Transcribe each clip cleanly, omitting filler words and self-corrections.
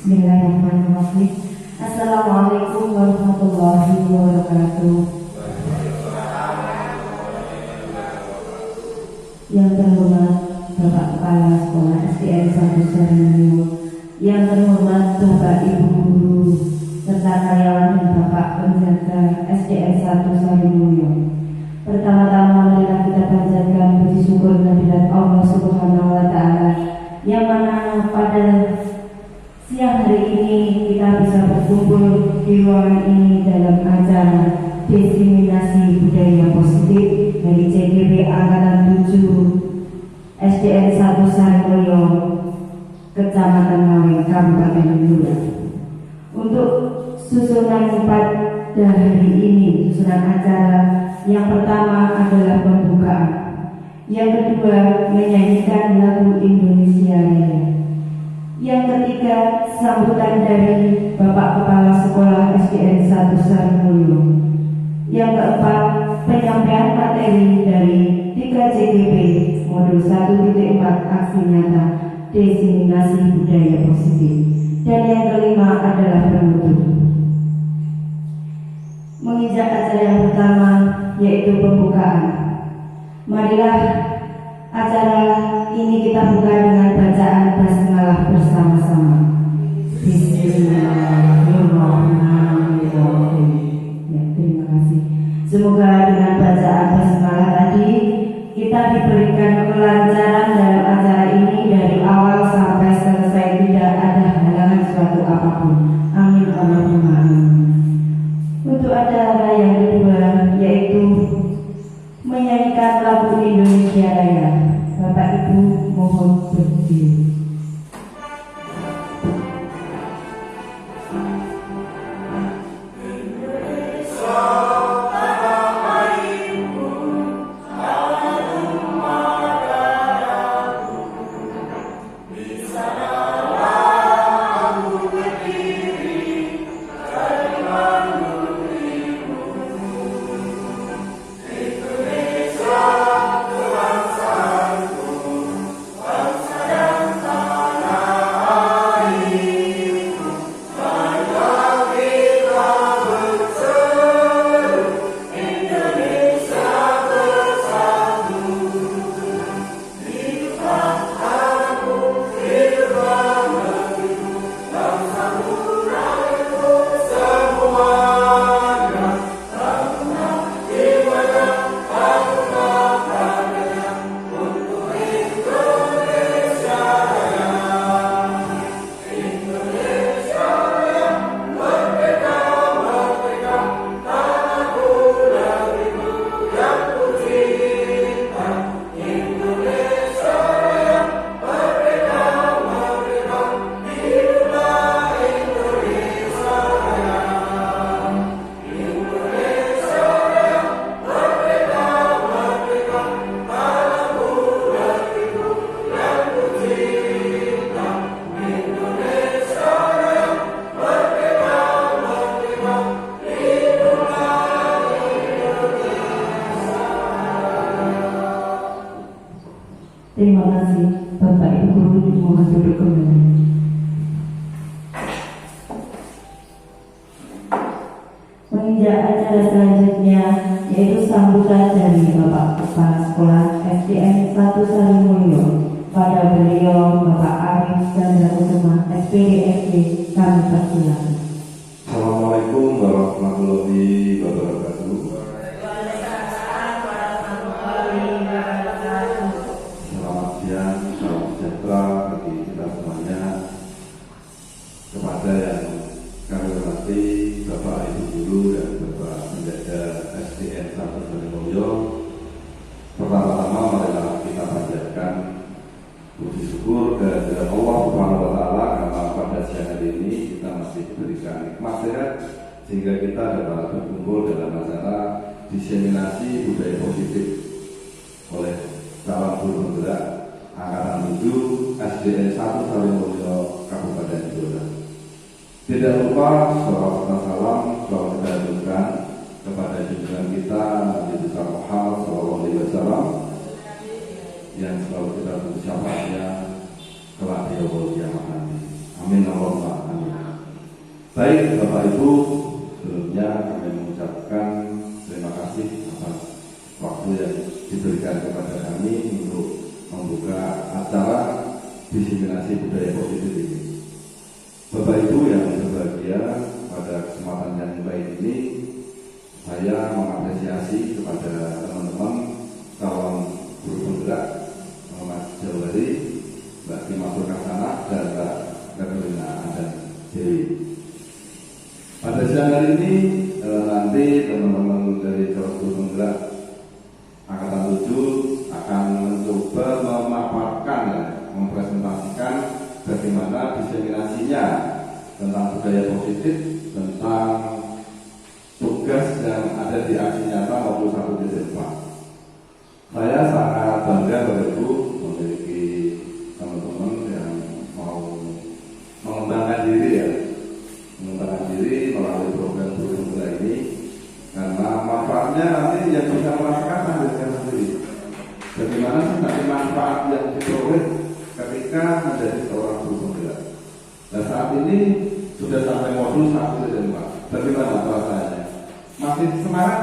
Bismillahirrahmanirrahim. Assalamualaikum warahmatullahi wabarakatuh. Yang terhormat Bapak Kepala Sekolah SDN 1 Sarimulyo, yang terhormat Bapak Ibu Guru serta karyawan dan Bapak penjaga SDN 1 Sarimulyo. Pertama-tama marilah kita panjatkan puji syukur kehadirat Allah Subhanahu wa Ta'ala, yang mana pada siang hari ini kita bisa berkumpul di ruangan ini dalam acara diseminasi budaya positif dari CGP Angkatan 7 SDN 1 Sarimulyo, Kecamatan Ngawen, Kabupaten Blora. Untuk susunan pada hari ini, susunan acara yang pertama adalah pembukaan, yang kedua menyanyikan lagu Indonesia Raya, yang ketiga sambutan dari Bapak Kepala Sekolah SDN 1 Sarimulyo, yang keempat penyampaian materi dari 3 CGP modul 1.4 aksi nyata diseminasi budaya positif, dan yang kelima adalah penutup. Menginjak acara yang pertama yaitu pembukaan, marilah acara ini kita buka dengan bacaan basmalah bersama-sama. Bismillahirrahmanirrahim. Ya, terima kasih. Semoga dengan bacaan basmalah tadi kita diberikan kelancaran dalam acara ini dari awal sampai selesai, tidak ada halangan suatu apapun. Amin Allahumma amin. Untuk acara yang kedua yaitu menyanyikan lagu Indonesia Raya. Bapak Ibu mohon berdiri. Terima kasih Bapak Ibu Guru, mohon duduk kembali. Menginjak acara selanjutnya yaitu sambutan dari Bapak Kepala Sekolah SDN 1 Sarimulyo. Pada beliau Bapak Arif Chandra Kusuma SPDSD, kami persilakan. Assalamualaikum warahmatullahi wabarakatuh. Selamat siang, salam sejahtera bagi kita semuanya. Kepada yang kami hormati Bapak Ibu Guru dan Bapak penjaga SDN 1 Sarimulyo, pertama-tama marilah kita panjatkan puji syukur kehadirat Allah Subhanahu wa Ta'ala karena pada siang hari ini kita masih diberikan nikmat sehat sehingga kita dapat berkumpul dalam acara diseminasi budaya positif oleh calon guru penggerak Angkatan 7 SDN 1 Sarimulyo, Kabupaten Blora. Tidak lupa sholawat salam selalu kita haturkan kepada junjungan kita Nabi besar Muhammad SAW yang selalu kita tunggu syafaatnya kelak di yaumul kiamat nanti. Amin Allahumma amin. Baik Bapak Ibu, sebelumnya kami mengucapkan terima kasih atas waktu yang diberikan kepada kami untuk membuka acara diseminasi budaya positif ini. Bapak Ibu yang berbahagia, pada kesempatan yang baik ini saya mengapresiasi kepada teman-teman calon guru penggerak Mas Jawari, Mbak Timasul Kasana, dan Mbak Katerina dan Dewi. Pada siang hari ini nanti teman-teman dari calon guru penggerak Angkatan 7 akan mencoba memaparkan, mempresentasikan bagaimana diseminasinya tentang budaya positif, tentang tugas yang ada di aksi nyata maupun 1.4. Saya sangat bangga Bapak Ibu memiliki teman-teman yang mau mengembangkan diri melalui program guru penggerak ini, karena manfaatnya nanti yang bisa merasakan diri sendiri. Bagaimana sih nanti manfaat yang diperoleh ketika menjadi seorang guru penggerak. Nah, saat ini sudah sampai modul 1.4. Bagaimana perasaannya? Masih semangat?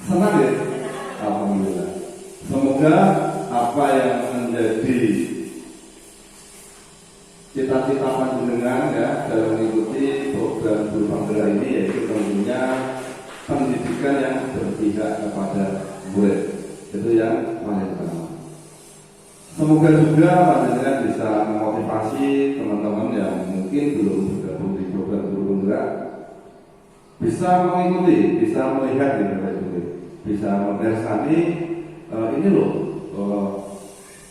Senang ya? Alhamdulillah. Semoga apa yang menjadi cita-cita panjenengan ya dalam mengikuti program guru penggerak ini, yaitu tentunya pendidikan yang berpihak kepada murid. Itu yang paling utama. Semoga juga panjenengan bisa memotivasi teman-teman yang mungkin belum bergabung di program guru penggerak, bisa mengikuti, bisa melihat di bisa mengersani ini loh,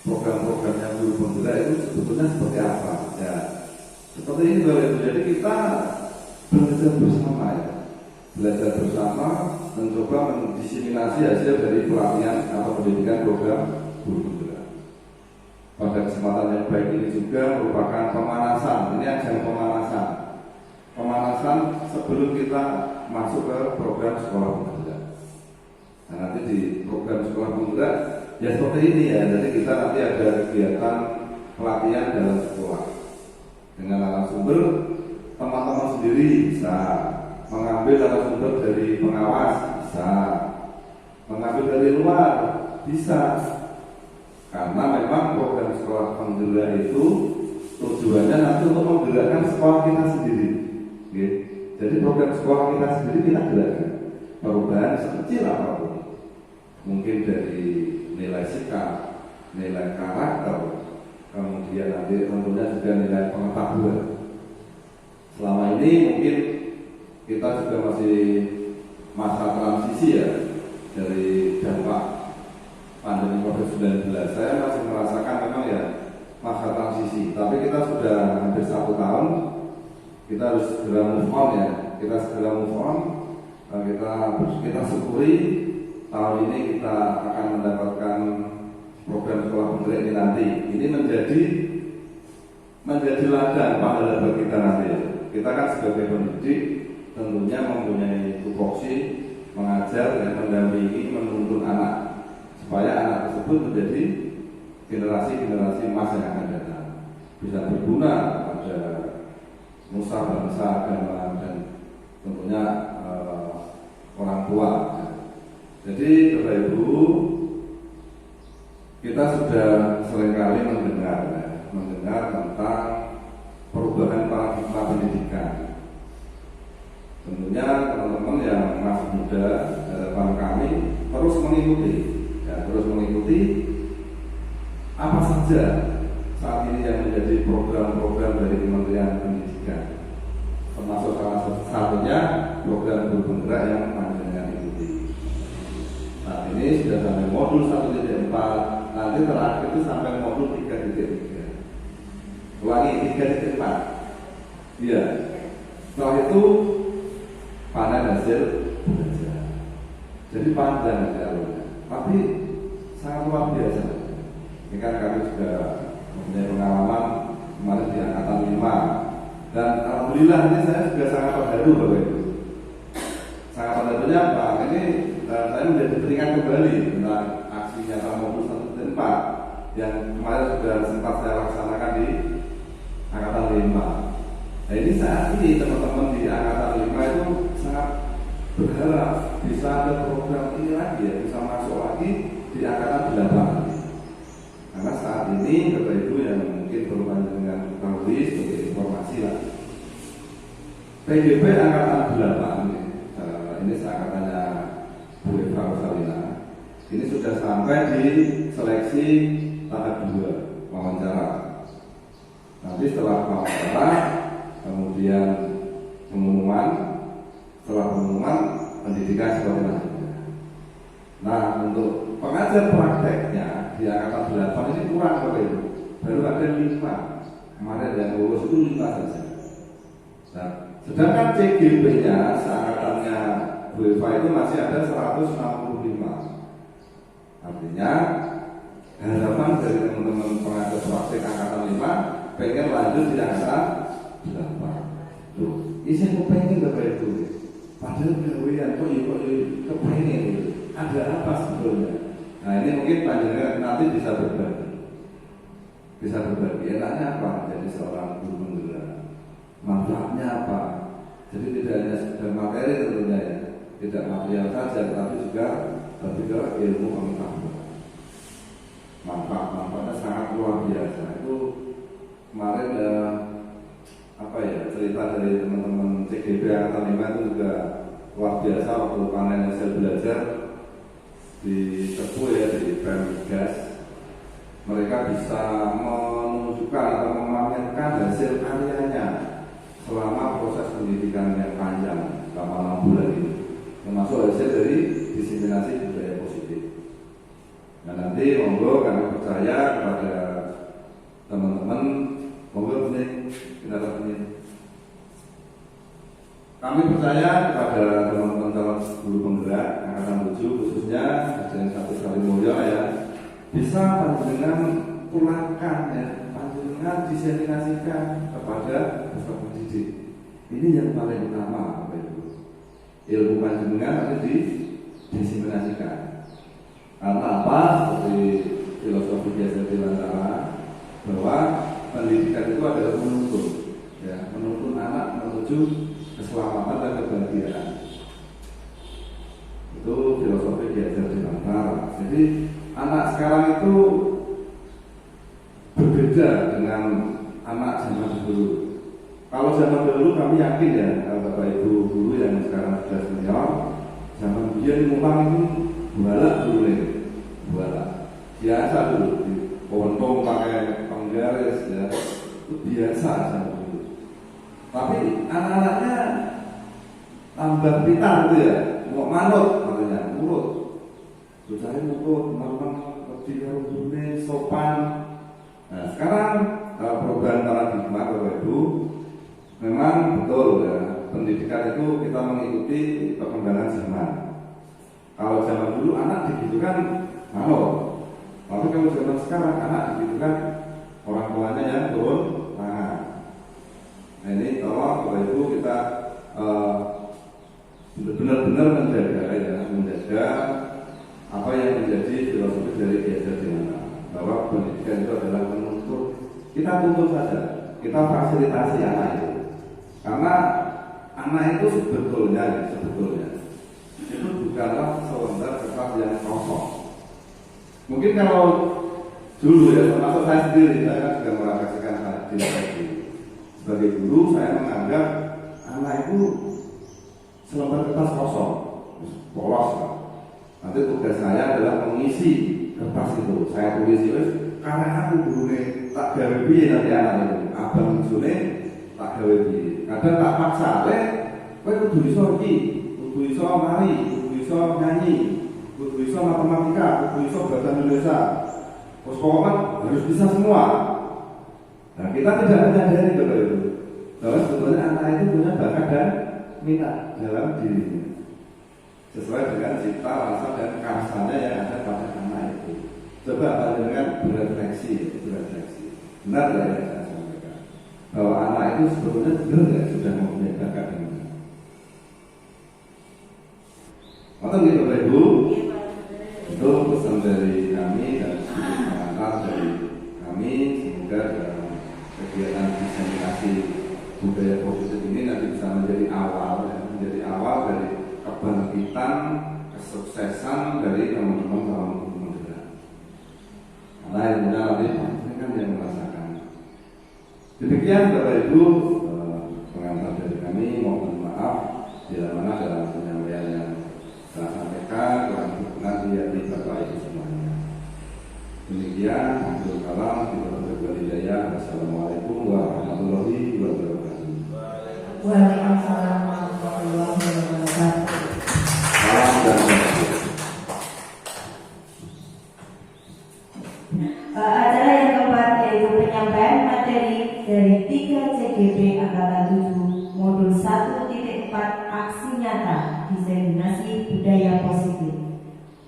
program-programnya guru penggerak itu sebetulnya seperti apa ya. Seperti ini Bapak. Jadi kita belajar bersama ya, belajar bersama, mencoba mendiseminasi hasil dari pelatihan atau pendidikan program guru penggerak. Pada kesempatan yang baik ini juga merupakan pemanasan. Ini ajang pemanasan sebelum kita masuk ke program sekolah penggerak. Nah, nanti di program sekolah penggerak ya seperti ini ya. Jadi kita nanti ada kegiatan pelatihan dalam sekolah dengan narasumber teman-teman sendiri, bisa mengambil narasumber dari pengawas, bisa mengambil dari luar, bisa. Karena memang program sekolah penggerak itu tujuannya nanti untuk menggerakkan sekolah kita sendiri. Okay. Jadi program sekolah kita sendiri kita gerakkan. Perubahan sekecil apapun, mungkin dari nilai sikap, nilai karakter, kemudian nanti tentunya juga nilai pengetahuan. Selama ini mungkin kita juga masih masa transisi ya dari dampak pandemi COVID-19. Saya masih merasakan memang ya masa transisi, tapi kita sudah hampir 1 tahun, kita harus segera move on ya. Kita segera move on, kita syukuri tahun ini kita akan mendapatkan program sekolah penggerak ini nanti. Ini menjadi ladang pahala bagi kita nanti ya. Kita kan sebagai pendidik tentunya mempunyai tupoksi mengajar dan mendampingi, menuntun anak supaya anak tersebut menjadi generasi-generasi emas yang akan datang, bisa berguna pada nusa bangsa, agama, dan tentunya orang tua. Jadi Bapak Ibu, kita sudah seringkali mendengar tentang perubahan paradigma pendidikan. Tentunya teman-teman yang masih muda, harapan kami terus mengikuti apa saja saat ini yang menjadi program-program dari Kementerian Pendidikan, termasuk salah satunya program guru penggerak yang panjenengan ikuti. Saat ini sudah sampai modul 1.4, nanti terakhir itu sampai modul 3.3. Ulangi, 3.4. Iya. Setelah itu panen hasil belajar. Jadi panjang jalurnya, tapi sangat luar biasa. Ini kan kami sudah mempunyai pengalaman kemarin di Angkatan 5, dan alhamdulillah ini saya juga sangat terharu Bapak Ibu. Sangat terharunya apa? Ini saya menjadi teringat kembali tentang aksi nyata modul 1.4 yang kemarin sudah sempat saya laksanakan di Angkatan 5. Nah ini saat ini teman-teman di angkatan 5 itu sangat berharap bisa ada program ini lagi ya, bisa masuk lagi di angkatan 8 ini. Karena saat ini Bapak Ibu yang mungkin perlu dengan ketahui sebagai informasi lah, PGB angkatan 8 ini seangkatannya Bu Eva Rosalina ini sudah sampai di seleksi tahap 2 wawancara. Nanti setelah wawancara kemudian pengumuman, setelah pengumuman pendidikan seperti lanjutnya. Nah untuk pengajar prakteknya di angkatan 8 ini kurang Bapak Ibu, baru ada 5. Kemarin yang lulus itu 5 saja. Nah, sedangkan CGP-nya seangkatannya Bu Eva itu masih ada 165. Artinya harapan dari teman-teman pengajar praktek angkatan 5 pengen lanjut di angkatan 8. Tuh, isi kepengen Bapak Ibu. Padahal gawean kok kepengen itu. Ada apa sebetulnya? Nah ini mungkin panjenengan nanti bisa berbagi. Bisa berbagi. Enaknya apa jadi seorang guru penggerak? Manfaatnya apa? Jadi tidak hanya sekedar materi tentunya ya, tidak material saja, tapi juga lebih ke ilmu pengetahuan. Manfaatnya sangat luar biasa. Itu kemarin cerita dari teman-teman CGP angkatan 5 itu juga luar biasa waktu panen hasil belajar di Tepu ya, di Pemgas. Mereka bisa menunjukkan atau memamerkan hasil karyanya selama proses pendidikan yang panjang selama 6 bulan ini, termasuk hasil dari diseminasi budaya positif. Nah nanti monggo kami percaya kepada teman-teman, monggo kita ini. Kami percaya kepada teman-teman calon guru penggerak angkatan 7 khususnya Dirjen 1 Salimulyo ya, bisa panjenengan pulangkan ya, panjenengan diseminasikan kepada peserta pendidik. Ini yang paling utama Bapak Ibu. Ilmu panjenengan nanti diseminasikan. Karena apa? Seperti filosofi biasa dilantara bahwa pendidikan itu adalah menuntun, ya, menuntun anak menuju keselamatan dan kebahagiaan. Itu filosofi diajar di antara. Jadi anak sekarang itu berbeda dengan anak zaman dulu. Kalau zaman dulu kami yakin ya, Bapak Ibu guru yang sekarang sudah senior, zaman dia mulang itu bualah dulu nih, bualah biasa dulu, di pontong pakai penggaris ya, itu biasa zaman dulu. Tapi anak-anaknya tambah pintar gitu ya, mau manut katanya, nurut. Bocahnya nurut, teman-teman lebih rukun, sopan. Nah sekarang program paradigma Bapak Ibu memang betul ya, pendidikan itu kita mengikuti perkembangan zaman. Kalau zaman dulu anak didikan manut, tapi kalau zaman sekarang anak didikan orang tuanya yang turun tangan. Nah ini tolong Bapak Ibu kita benar-benar menjaga apa yang menjadi filosofi dari diajar di mana, bahwa pendidikan itu adalah menuntut. Kita tuntut saja, kita fasilitasi anak itu, karena anak itu sebetulnya itu bukanlah selembar kertas yang kosong. Mungkin kalau dulu ya, termasuk saya sendiri, saya kan juga merefleksikan diri saya sendiri. Sebagai guru, saya menganggap anak itu selembar kertas kosong, polos. Nanti tugas saya adalah mengisi kertas itu. Saya tulis itu, karena aku gurunya tak gawe piye nanti anak itu, abang june tak gawe piye. Kadang tak paksa, kowe kudu iso iki, kudu iso mari, kudu iso nyanyi, kudu iso matematika, kudu iso bahasa Indonesia. Terus pokoknya harus bisa semua. Nah kita tidak menyadari bahwa sebetulnya anak itu punya bakat dan minat dalam dirinya, sesuai dengan cipta, rasa dan kasarnya yang ada pada anak itu. Coba dengan berefleksi. Benar tidak yang saya sampaikan? Bahwa anak itu sebetulnya benar nggak sudah mempunyai bakat ini? Atau gitu Bapak Ibu? Itu pesan dari kami dan sedikit pengantar dari kami, semoga dalam kegiatan diseminasi budaya positif ini nanti bisa menjadi awal, ya, menjadi awal dari kebangkitan, kesuksesan dari teman-teman calon guru penggerak. Karena ilmunya lebih banyak kan yang merasakan. Demikian Bapak Ibu pengantar dari kami, mohon maaf bila mana dalam penyampaian yang saya sampaikan kurang berkenan di Bapak Ibu semuanya. Demikian, Abdul Kalam, Assalamualaikum warahmatullahi wabarakatuh. Waalaikumsalam warahmatullahi wabarakatuh. Salam dan berkah. Acara yang keempat yaitu penyampaian materi dari 3 CGP Angkatan 7 Modul 1.4 Aksi Nyata Diseminasi Budaya Positif.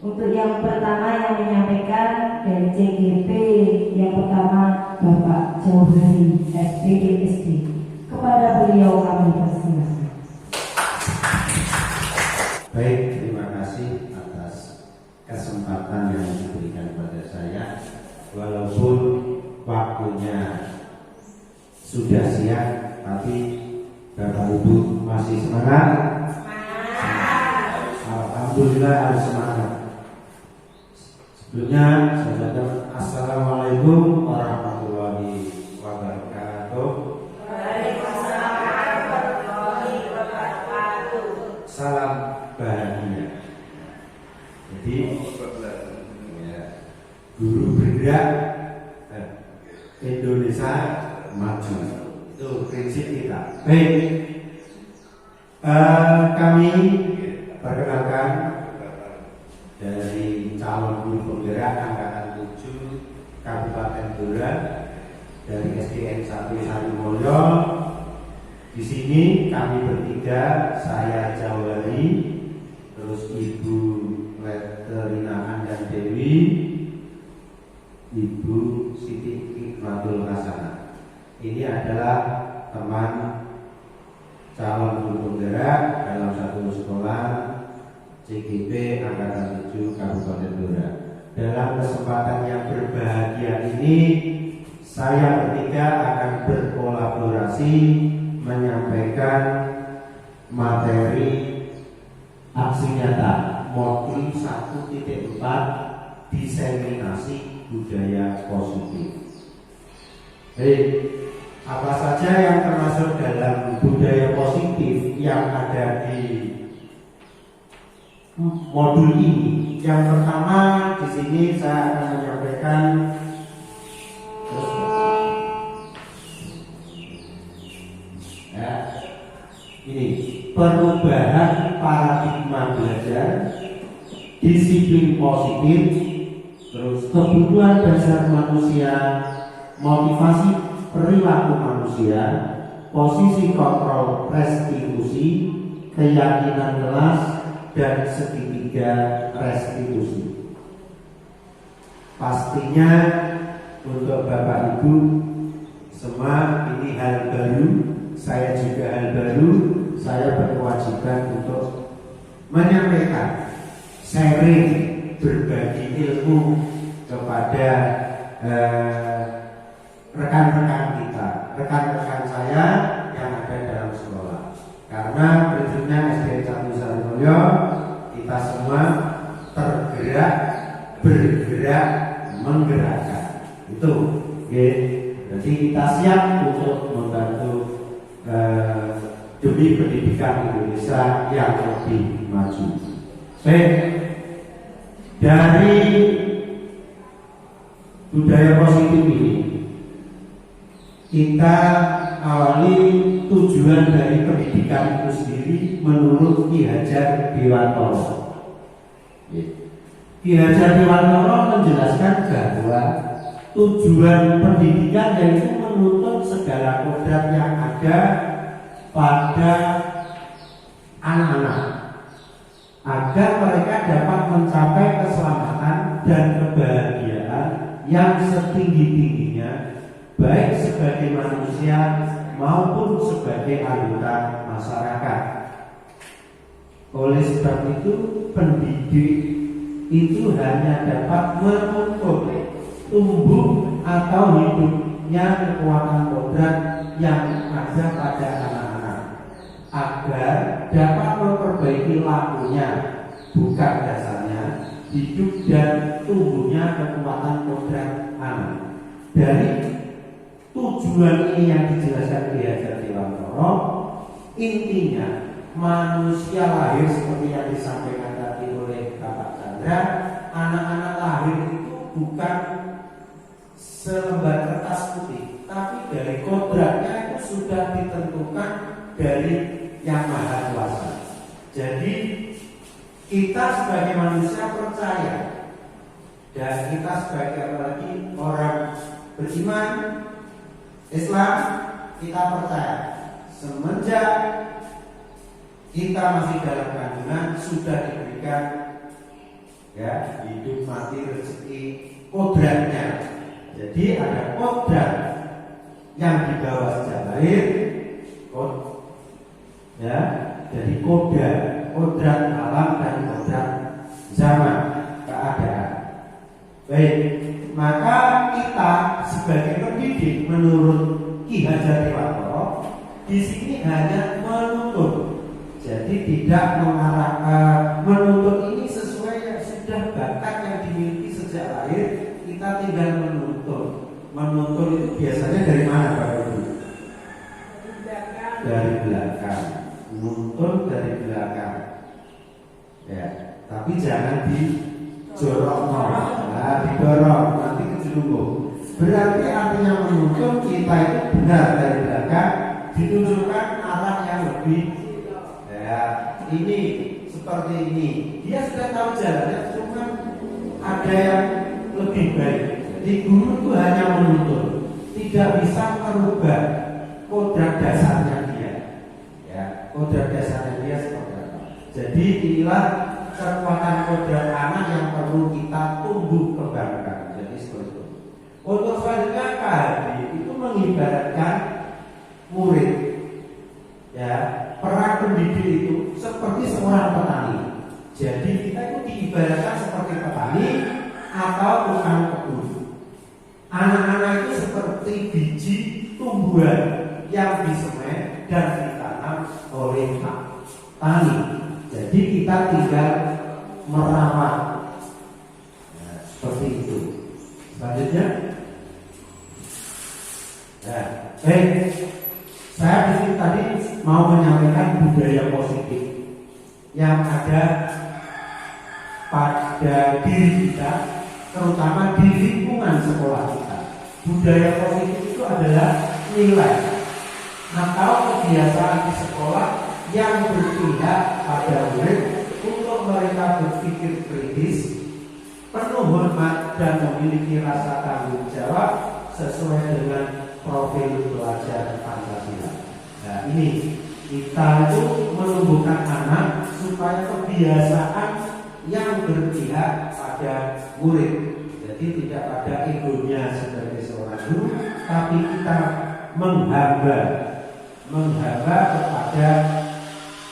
Untuk yang pertama yang menyampaikan dari CGP yang pertama Bapak Jauhari SPDSD. Kepada beliau kami persilakan. Baik, terima kasih atas kesempatan yang diberikan pada saya. Walaupun waktunya sudah siang, tapi Bapak Ibu masih semangat? Alhamdulillah harus semangat. Sebelumnya saya ucapkan Assalamualaikum warahmatullahi wabarakatuh. Waalaikumsalam warahmatullahi wabarakatuh. Salam bahagia. Jadi ya, guru bergerak, Indonesia maju. Itu prinsip kita. Baik, kami perkenalkan dari calon guru penggerak Angkatan 7 Kabupaten Blora dari SDN 1 Sarimulyo. Di sini kami bertiga, saya Jawari, terus Ibu Leterina Andan Dewi, Ibu Siti Hikmatul Hasanah. Ini adalah teman calon guru penggerak dalam satu sekolah CGP Angkatan 7 Kabupaten Blora. Dalam kesempatan yang berbahagia ini, saya bertiga akan berkolaborasi menyampaikan materi aksi nyata modul 1.4 diseminasi budaya positif. Baik, apa saja yang termasuk dalam budaya positif yang ada di modul ini? Yang pertama di sini saya akan menyampaikan ini perubahan paradigma belajar, disiplin positif, terus kebutuhan dasar manusia, motivasi perilaku manusia, posisi kontrol restitusi, keyakinan kelas, dan segitiga restitusi. Pastinya untuk Bapak Ibu semua ini hal baru, saya juga hal baru. Saya berkewajiban untuk menyampaikan, sharing, berbagi ilmu kepada rekan-rekan kita, rekan-rekan saya yang ada dalam sekolah. Karena prinsipnya SDN 1 Sarimulyo kita semua tergerak, bergerak, menggerakkan. Itu, jadi kita siap untuk membantu demi pendidikan Indonesia yang lebih maju. Baik, dari budaya positif ini kita awali tujuan dari pendidikan itu sendiri menurut Ki Hajar Dewantoro. Ki Hajar Dewantoro menjelaskan bahwa tujuan pendidikan yaitu menuntut segala kodrat yang ada pada anak-anak agar mereka dapat mencapai keselamatan dan kebahagiaan yang setinggi-tingginya, baik sebagai manusia maupun sebagai anggota masyarakat. Oleh sebab itu, pendidik itu hanya dapat menuntut tumbuh atau hidupnya kekuatan kodrat yang ada pada anak-anak agar dapat memperbaiki lakunya, bukan dasarnya, hidup dan tumbuhnya kekuatan kodrat anak. Dari tujuan ini yang dijelaskan di Hajar Dewantara, intinya manusia lahir seperti yang disampaikan tadi oleh Bapak Chandra, anak-anak lahir itu bukan selembar kertas putih, tapi dari kodratnya itu sudah ditentukan dari Yang Maha Kuasa. Jadi kita sebagai manusia percaya, dan kita sebagai apalagi orang beriman Islam, kita percaya semenjak kita masih dalam kandungan sudah diberikan ya hidup mati rezeki kodratnya. Jadi ada kodrat yang dibawa sejak lahir, ya, jadi kodrat alam dan kodrat zaman keadaan. Baik, maka kita sebagai pendidik menurut Ki Hajar Dewantara di sini hanya menuntut. Jadi tidak mengarahkan, menuntut ini sesuai yang sudah bakat yang dimiliki sejak lahir. Kita tinggal menuntut. Menuntut itu biasanya dari mana Bapak Ibu? Dari belakang. Menuntut dari belakang. Ya, tapi jangan dijorok, nah, didorong nanti kejelungguh. Berarti artinya menuntut kita itu benar dari belakang, ditunjukkan arah yang lebih. Ya, ini seperti ini. Dia sudah tahu jalannya, cuma ada yang lebih baik. Jadi guru itu hanya menuntut, tidak bisa merubah kodrat dasarnya dia. Ya, kodrat dasarnya dia seperti apa. Jadi inilah kekuatan kodrat anak yang perlu kita tumbuh kembangkan. Jadi seperti itu. Untuk selanjutnya KHD itu mengibaratkan murid. Ya, peran pendidik itu seperti seorang petani. Jadi kita itu diibaratkan seperti petani atau tukang kebun. Anak-anak itu seperti biji tumbuhan yang disemai dan ditanam oleh petani. Jadi kita tinggal merawat. Nah, seperti itu. Selanjutnya, nah, saya di sini tadi mau menyampaikan budaya positif yang ada pada diri kita, terutama di lingkungan sekolah kita. Budaya positif itu adalah nilai atau kebiasaan di sekolah yang berpihak pada murid untuk mereka berpikir kritis, penuh hormat dan memiliki rasa tanggung jawab sesuai dengan profil belajar Pancasila. Nah, ini kita itu menumbuhkan anak supaya kebiasaan yang berpihak pada murid. Jadi tidak ada egonya sebagai seorang guru, tapi kita menghamba kepada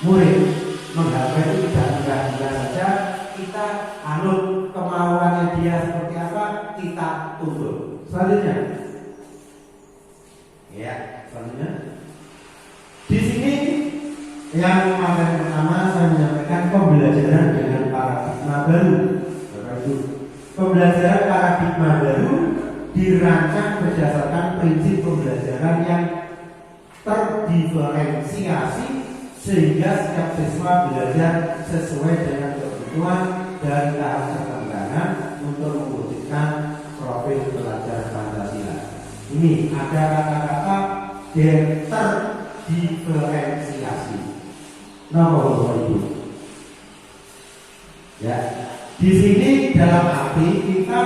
murid. Menghamba itu tidak mudah-mudah saja. Kita anut kemauannya dia seperti apa, kita tunduk. Selanjutnya, ya, selanjutnya. Di sini yang materi pertama saya menyampaikan pembelajaran dengan paradigma baru. Pembelajaran paradigma baru dirancang berdasarkan prinsip pembelajaran yang terdiferensiasi sehingga setiap siswa belajar sesuai dengan kebutuhan dari tahap perkembangan untuk mewujudkan profil belajar Pancasila. Ini ada kata-kata terdiferensiasi. Nah, Bapak Ibu, ya, di sini dalam arti kita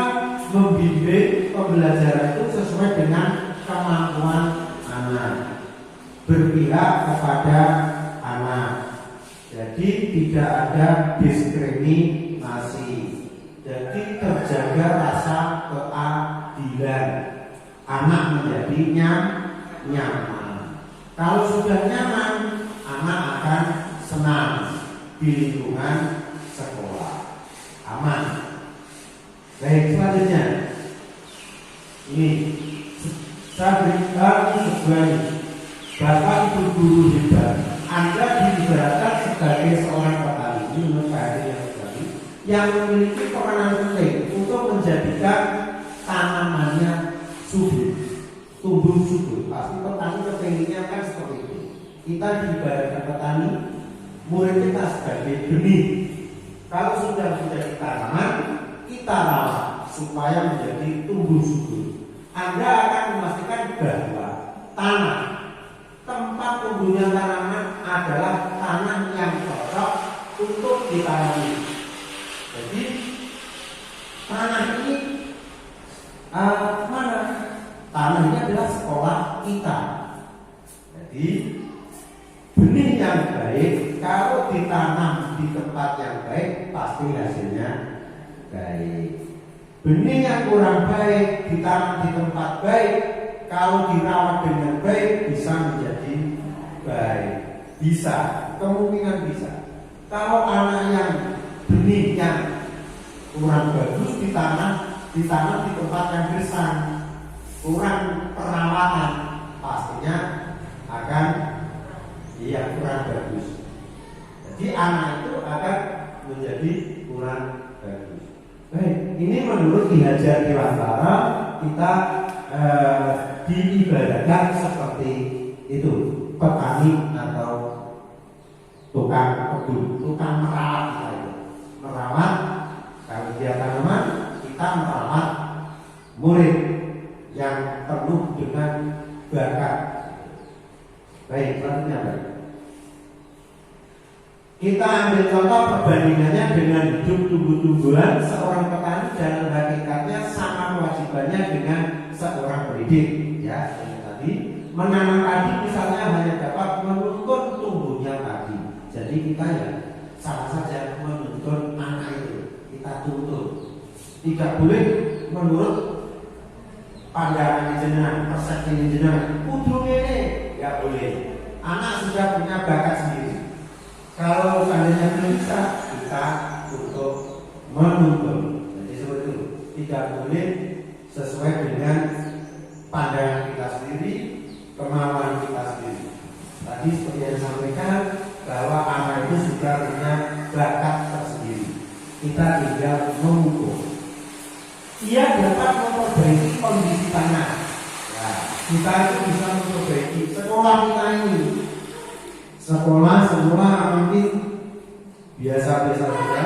membimbing pembelajaran itu sesuai dengan kemampuan anak, berpihak kepada anak. Jadi tidak ada diskriminasi. Jadi terjaga rasa keadilan. Anak menjadi nyaman. Kalau sudah nyaman, anak akan senang di lingkungan sekolah. Aman. Baik, selanjutnya ini saya berikan sebuah Bapak Ibu guru hebat, Anda diibaratkan sebagai seorang petani, ini menurut petani yang memiliki peranan penting untuk menjadikan tanamannya subur, tumbuh subur. Pasti petani kepengennya kan seperti itu. Kita diibaratkan petani, murid kita sebagai benih. Kalau sudah menjadi tanaman, kita rawat supaya menjadi tumbuh subur. Anda akan memastikan bahwa tanah, tempat tumbuhnya tanaman adalah tanah yang cocok untuk ditanami. Jadi tanah ini mana? Tanah ini adalah sekolah kita. Jadi benih yang baik kalau ditanam di tempat yang baik pasti hasilnya baik. Benih yang kurang baik ditanam di tempat baik, kalau dirawat dengan baik bisa menjadi baik. Bisa, kemungkinan bisa. Kalau anak yang benih yang kurang bagus ditanam di tempat yang gersang, kurang perawatan, pastinya akan kurang bagus. Jadi anak itu akan menjadi kurang bagus. Baik, ini menurut Ki Hajar Dewantara kita diibaratkan seperti itu, petani atau tukang kebun, tukang merawat kita itu. Merawat, kalau dia tanaman, kita merawat murid yang penuh dengan bakat. Baik, selanjutnya baik. Kita ambil contoh perbandingannya dengan hidup tumbuh-tumbuhan. Seorang petani dalam hakikatnya sama kewajibannya dengan seorang pendidik. Ya, tadi menanam padi misalnya hanya dapat menuntun tumbuhnya padi. Jadi kita sama saja menuntun anak itu, kita tuntun. Tidak boleh menurut pandangan jenengan, persepsi jenengan. Kudu ini, nggak boleh. Anak sudah punya bakat sendiri. Kalau seandainya belum bisa, kita untuk menuntun. Jadi seperti itu, tidak boleh sesuai dengan pandangan kita sendiri, kemauan kita sendiri. Tadi seperti yang disampaikan bahwa anak itu sudah punya bakat tersendiri. Kita tinggal mengukur. Ia dapat memperbaiki kondisi tanah. Nah, kita itu bisa memperbaiki sekolah kita ini. Sekolah mungkin biasa-biasa saja.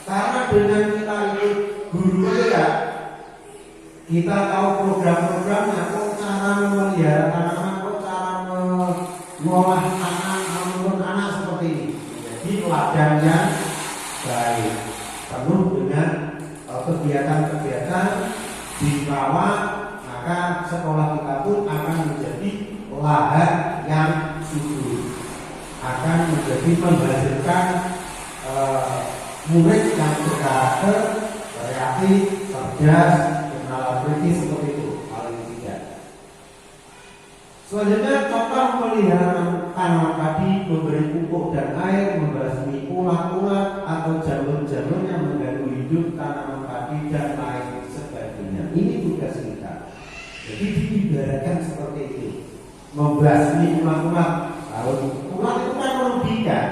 Karena dengan kita itu guru saja, kita tahu program-programnya, kok cara memelihara tanaman, kok cara mengolah tanah, menurun anak seperti ini. Jadi ladang yang baik, penuh dengan kegiatan-kegiatan dirawat, maka sekolah kita pun akan menjadi lahan yang subur, akan menjadi menghasilkan murid yang berkarakter, kreatif, cerdas, bernalar kritis seperti itu. Paling tidak. Selanjutnya contoh pemeliharaan tanaman padi, memberi pupuk dan air, membasmi ulat-ulat atau jamur-jamur yang mengganggu hidup tanaman padi dan lain sebagainya. Ini tugas kita. Jadi diibaratkan seperti itu. Membasmi ulat-ulat. Kalau ulat itu kan merugikan,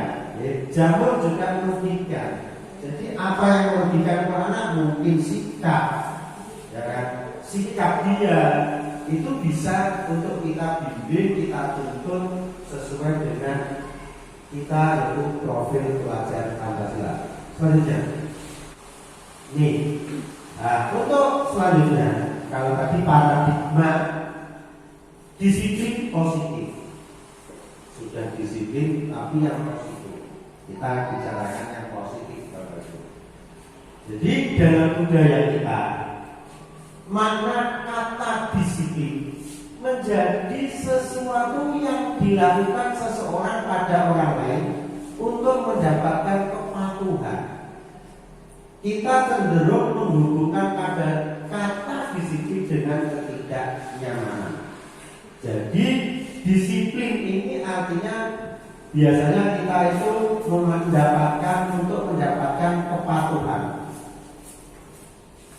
jamur juga merugikan. Jadi apa yang merugikan anak mungkin sikap, ya kan? Sikap dia itu bisa untuk kita bimbing, kita tuntun sesuai dengan kita yaitu profil pelajar Pancasila. Selanjutnya, nih, nah, untuk selanjutnya, kalau tadi paradigma disiplin positif. Sudah disiplin tapi yang positif. Kita bicarakan yang positif Bapak Ibu. Jadi dalam budaya kita, makna kata disiplin menjadi sesuatu yang dilakukan seseorang pada orang lain untuk mendapatkan kepatuhan. Kita cenderung menghubungkan kata disiplin dengan ketidaknyamanan. Jadi disiplin ini artinya biasanya kita itu mendapatkan kepatuhan.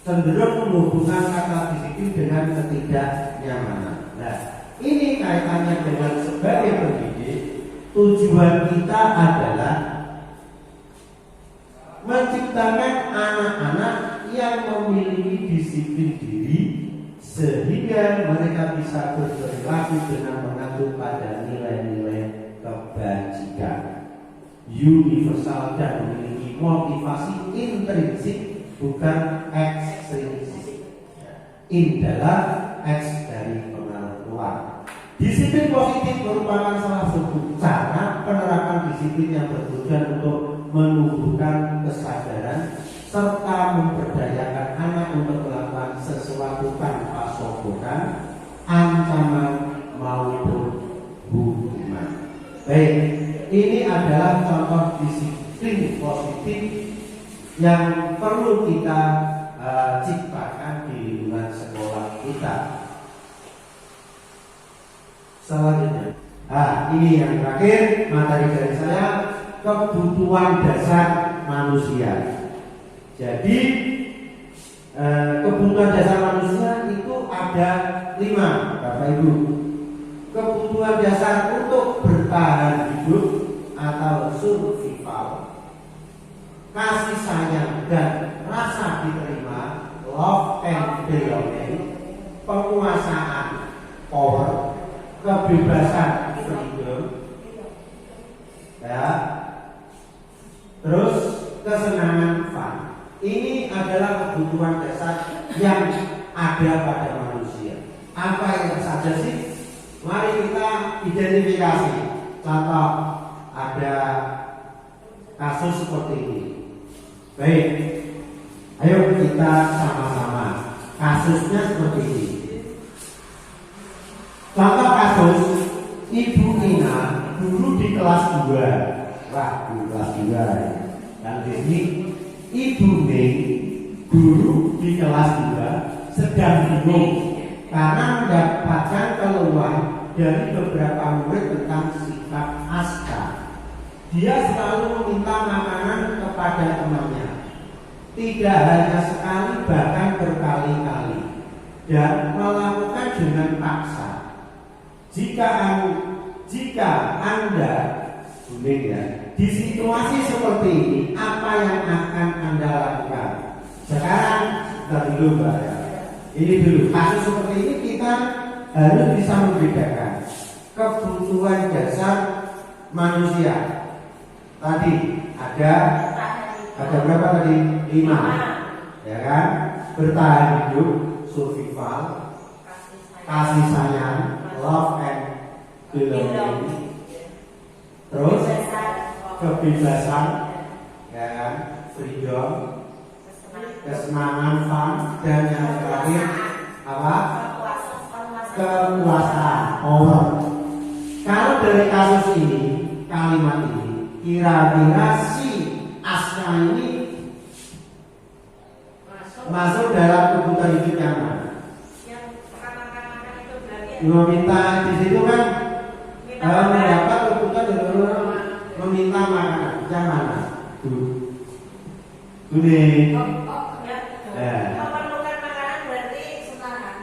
Cenderung menghubungkan kata disiplin dengan ketidaknyamanan. Nah, ini kaitannya dengan sebagai pendidik. Tujuan kita adalah menciptakan anak-anak yang memiliki disiplin diri sehingga mereka bisa berperilaku dengan mengacu pada nilai-nilai kebajikan universal dan memiliki motivasi intrinsik bukan ekstrinsik. In dalam X dari pengaruh luar. Disiplin positif merupakan salah satu cara penerapan disiplin yang bertujuan untuk menumbuhkan kesadaran serta memberdayakan anak untuk melakukan sesuatu tanpa sokongan, ancaman maupun hukuman. Baik, ini adalah contoh disiplin positif yang perlu kita ciptakan di lingkungan sekolah kita. Selanjutnya, ini yang terakhir materi dari saya, kebutuhan dasar manusia. Jadi kebutuhan dasar manusia itu ada 5, Bapak Ibu. Kebutuhan dasar untuk bertahan hidup atau survival, kasih sayang dan rasa diterima, love and belonging, penguasaan, power, kebebasan, freedom, ya, terus kesenangan, fun. Ini adalah kebutuhan dasar yang ada pada manusia. Apa yang saja sih? Mari kita identifikasi. Contoh, ada kasus seperti ini. Baik, ayo kita sama-sama. Kasusnya seperti ini. Contoh kasus, Ibu Ina dulu di kelas 2. Wah, di kelas 2. Dan di sini Ibu Ning guru di kelas 2 sedang bingung karena mendapatkan keluhan dari beberapa murid tentang sikap Aska. Dia selalu meminta makanan kepada temannya, tidak hanya sekali bahkan berkali-kali, dan melakukan dengan paksa. Jika Anda Buning ya, di situasi seperti ini, apa yang akan Anda lakukan? Sekarang kita dulu Mbak ya. Ini dulu, kasus seperti ini kita harus bisa membedakan kebutuhan dasar manusia. Tadi ada berapa tadi? 5, ya kan? Bertahan hidup, survival, kasih sayang, love and belonging. Terus kebebasan, ya kan? Freedom, kesenangan, fun, dan yang terakhir apa? Kekuasaan, power. Kalau dari kasus ini, kalimat ini, kira-kira si Aska ini masuk dalam kebutuhan hidup yang mana? Yang pertama-tama itu berarti Meminta di situ kan mendapat kebutuhan dari meminta makanan yang mana? Kuning. memerlukan makanan berarti senang.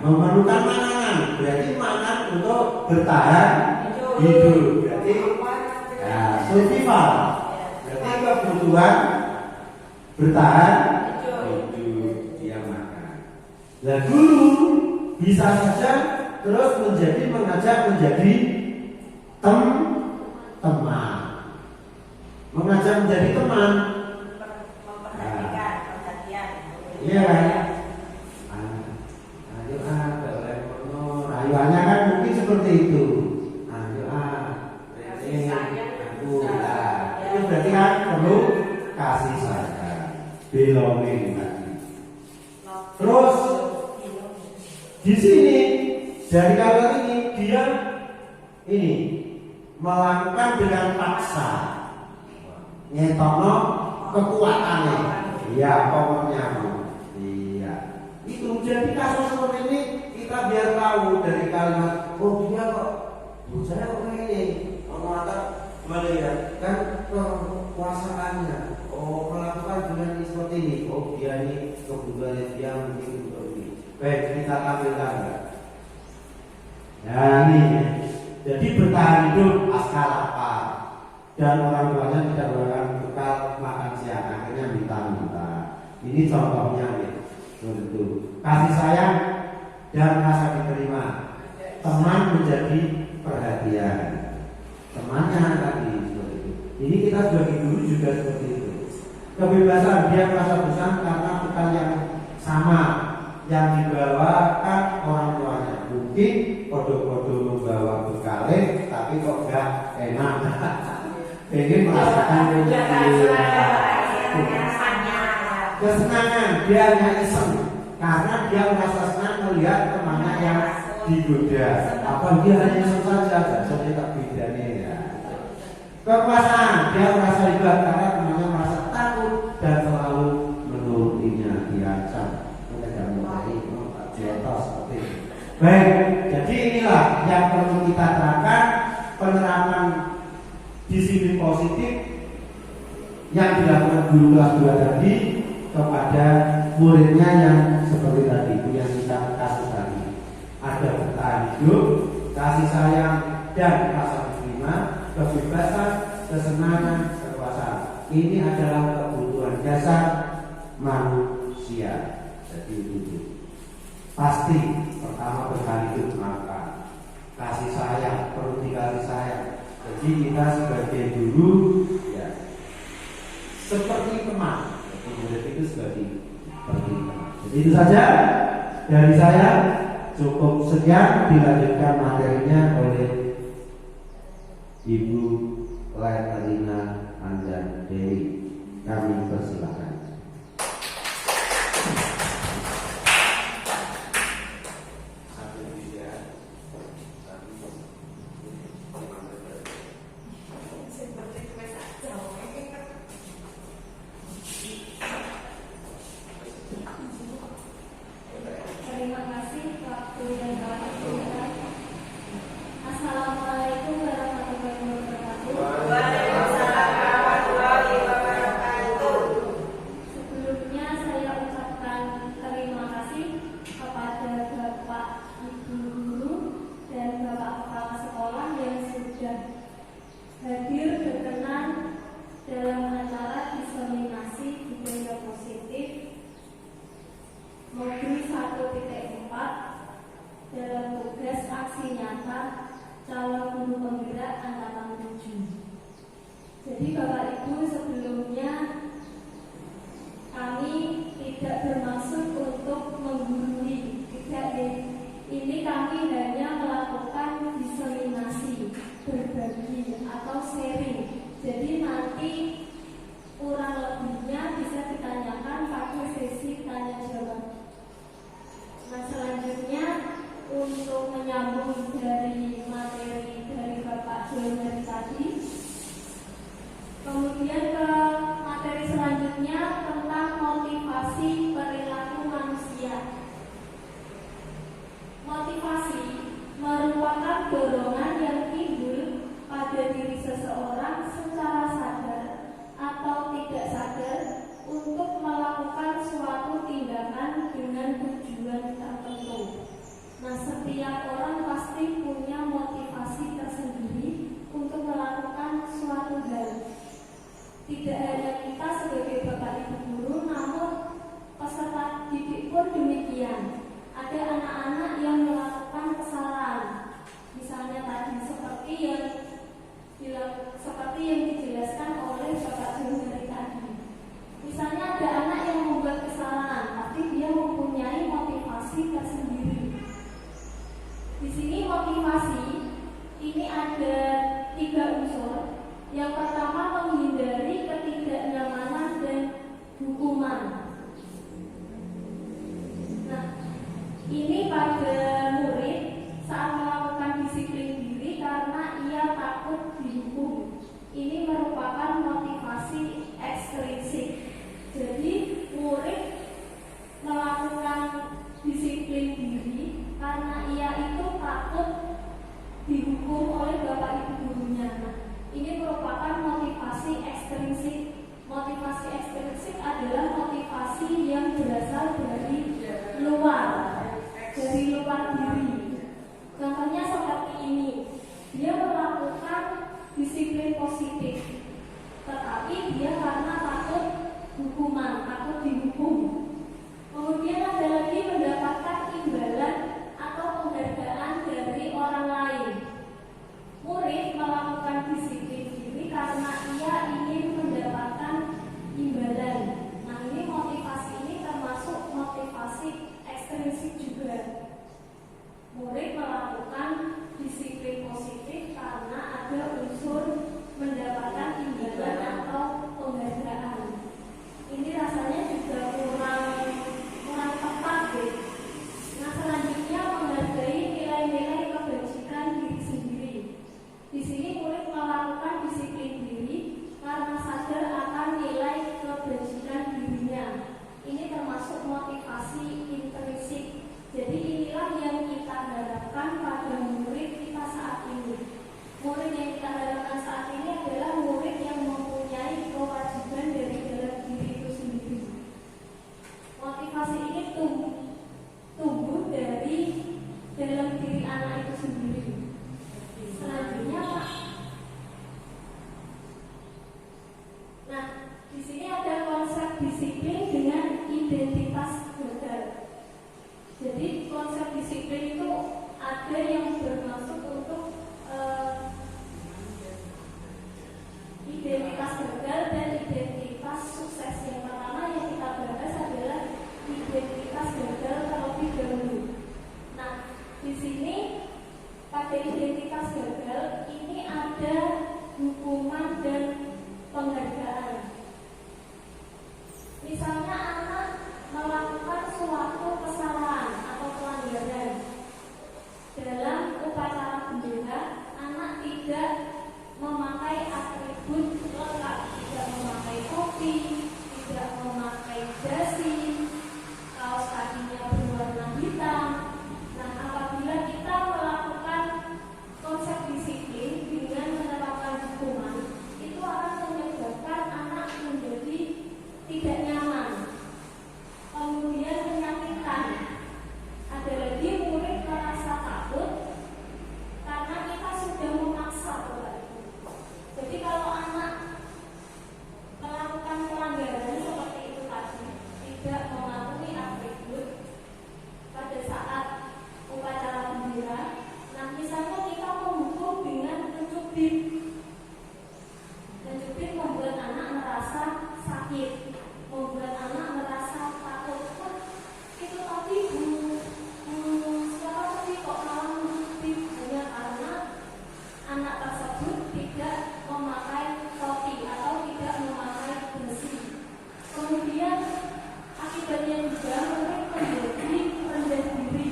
Memerlukan makanan berarti makan untuk bertahan hidup. Berarti survival. Berarti kebutuhan bertahan hidup, dia makan. Nah dulu bisa saja terus mengajak menjadi teman, mengajak menjadi teman. Memperhatikan perhatian. Iya kan? Rayuannya kan mungkin seperti itu. Itu berarti kan perlu kasih sayang, belonging tadi. Terus di sini dari kalimat ini dia ini melakukan dengan paksa, nyetokno kekuatannya, iya powernya, iya. Itu jadi kasus seperti ini kita biar tahu dari kalimat, oh dia kok, saya kok ini, mengatakan gimana ya, kan kekuasaannya, oh melakukan dengan seperti ini, oh dia ini kebutuhannya dia mungkin untuk ini. Baik, kita tampilkan. Nah ini, jadi bertahan hidup pasca lapar dan orang tuanya tidak memberikan bekal makan siang, akhirnya minta-minta. Ini contohnya ya, itu kasih sayang dan rasa diterima. Teman menjadi perhatian, temannya tadi seperti itu. Ini kita sebagai guru juga seperti itu. Kebebasan, dia merasa bosan karena bekal yang sama yang dibawakan orang tuanya. Mungkin podo-podo membawa bekale tapi kok gak enak. Pengen merasakan kesenangan, dia hanya iseng karena dia merasa senang melihat temannya yang digoda. Apa dia hanya iseng saja, jadi tak bedanya ya. Kekuasaan, dia merasa hebat karena temannya merasa takut dan selalu menurutinya, diancam. Baik, jadi inilah yang perlu kita terapkan, penerapan disiplin positif yang dilakukan guru kelas 2 tadi kepada muridnya yang seperti tadi itu yang kita kasih tadi. Ada bertahan hidup, kasih sayang dan rasa diterima, kebebasan, kesenangan, kekuasaan. Ini adalah kebutuhan dasar manusia. Jadi itu pasti pertama bertahan hidup makan, kasih sayang, perlu dikasih sayang. Jadi kita sebagai guru ya seperti teman, jadi murid itu seperti teman. Jadi itu saja dari saya, cukup sekian, dilanjutkan materinya oleh Ibu Letelina Andan Dewi. Kami persilakan. Terima kasih waktu dan waktu. Assalamualaikum warahmatullahi wabarakatuh. Waalaikumsalam warahmatullahi wabarakatuh. Sebelumnya saya ucapkan terima kasih kepada Bapak Ibu Guru dan Bapak Kepala Sekolah yang sudah hadir berkenan dalam acara diseminasi budaya positif Modul 1.4 dalam tugas aksi nyata calon guru penggerak angkatan 7. Jadi Bapak Ibu, sebelumnya kami tidak bermaksud untuk menggurui, tidak. Ini kami hanya melakukan diseminasi, berbagi atau sharing. Jadi nanti kurang lebihnya bisa ditanyakan pada sesi tanya jawab. Nah, selanjutnya untuk menyambung dari materi dari Bapak Joner tadi, kemudian ke materi selanjutnya tentang motivasi perilaku manusia. Motivasi merupakan dorongan yang timbul pada diri seseorang secara sadar atau tidak sadar untuk melakukan suatu tindakan dengan tujuan tertentu. Nah, setiap orang pasti punya motivasi tersendiri untuk melakukan suatu hal. Tidak hanya kita sebagai Bapak Ibu Guru, namun peserta didik pun demikian. Ada anak-anak yang melakukan kesalahan, misalnya tadi seperti yang dijelaskan oleh Bapak Joner tadi. Misalnya ada anak yang membuat kesalahan, tapi dia mempunyai motivasi tersendiri. Di sini motivasi ini ada 3 unsur. Yang pertama, menghindari ketidaknyamanan dan hukuman. Nah, ini pada murid saat melakukan disiplin diri karena ia takut dihukum. Ini merupakan motivasi ekstrinsik. Jadi murid melakukan disiplin diri karena ia itu takut dihukum oleh Bapak Ibu gurunya. Nah, ini merupakan motivasi ekstrinsik. Motivasi ekstrinsik adalah motivasi disiplin positif, tetapi dia karena takut hukuman, takut dihukum. Kemudian ada lagi mendapatkan imbalan atau penghargaan dari orang lain. Murid melakukan disiplin diri karena ia ingin mendapatkan imbalan. Nah, ini motivasi ini termasuk motivasi ekstrinsik juga. Murid melakukan disiplin positif karena ada unsur mendapatkan imbalan atau penghargaan. Ini rasanya juga kurang tepat deh. Nah, selanjutnya menghargai nilai-nilai kebajikan diri sendiri. Di sini murid melakukan disiplin diri karena sadar akan nilai kebajikan dirinya. Ini termasuk motivasi intrinsik. Jadi inilah yang kita harapkan pada murid kita saat ini. Murid yang kita harapkan saat ini adalah murid yang mempunyai kewajiban dari dalam diri itu sendiri. Motivasi ini tumbuh dari dalam diri anak itu sendiri. Selanjutnya, Pak. Nah, di sini ada konsep disiplin dengan identitas gagal. Jadi konsep disiplin itu ada yang bermaksud untuk identitas gagal dan identitas sukses. Yang pertama yang kita bahas adalah identitas gagal terlebih dahulu. Nah, di sini pada identitas gagal ini ada hukuman dan penghargaan. Misalnya anak melakukan suatu kesalahan atau pelanggaran dalam upacara bendera, anak tidak memakai atribut lengkap, tidak memakai topi, tidak memakai dasi, kaos kakinya berwarna hitam. Nah, apabila kita melakukan konsep disiplin dengan menerapkan hukuman, itu akan menyebabkan anak menjadi tidak nyaman, kemudian menyakitkan. Ada lagi murid merasa takut karena kita sudah memaksa pola itu. Jadi kalau anak melakukan pelanggaran seperti itu tadi, tidak mematuhi atribut pada saat upacara bendera, nah misalnya kita menghukum dengan mencubit. Mencubit membuat anak merasa sakit, membuat anak merasa takut. Itu tadi siapa tadi kok malah mencubit, hanya karena anak tersebut tidak memakai topi atau tidak memakai besi. Kemudian akibatnya juga murid menjadi rendah diri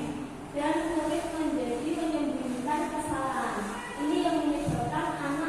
dan murid menjadi menyembunyikan kesalahan. Ini yang menyebabkan anak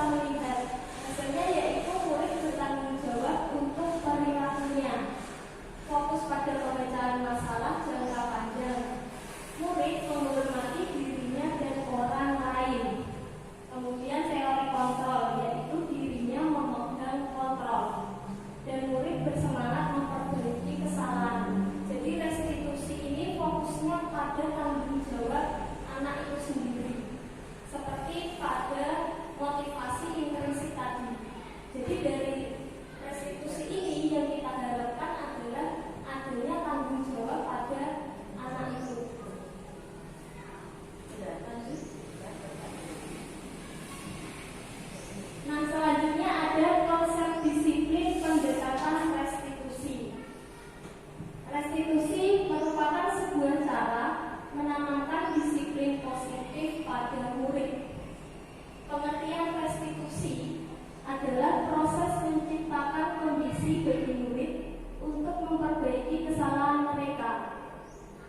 melihat. Hasilnya yaitu murid bertanggung jawab untuk perilakunya. Fokus pada pemecahan masalah jangka panjang. Murid menghormati dirinya dan orang lain. Kemudian teori kontrol, yaitu dirinya memegang kontrol. Dan murid bersemangat memperbaiki kesalahan. Jadi restitusi ini fokusnya pada tanggung jawab anak itu sendiri, seperti pada motivasi intrinsik tadi. Jadi dari restitusi ini yang kita harapkan adalah adanya tanggung jawab pada anak itu. Lanjut. Nah, selanjutnya ada konsep disiplin pendekatan restitusi. Restitusi merupakan sebuah cara menanamkan disiplin positif pada murid. Pengertian restitusi adalah proses menciptakan kondisi bagi murid untuk memperbaiki kesalahan mereka,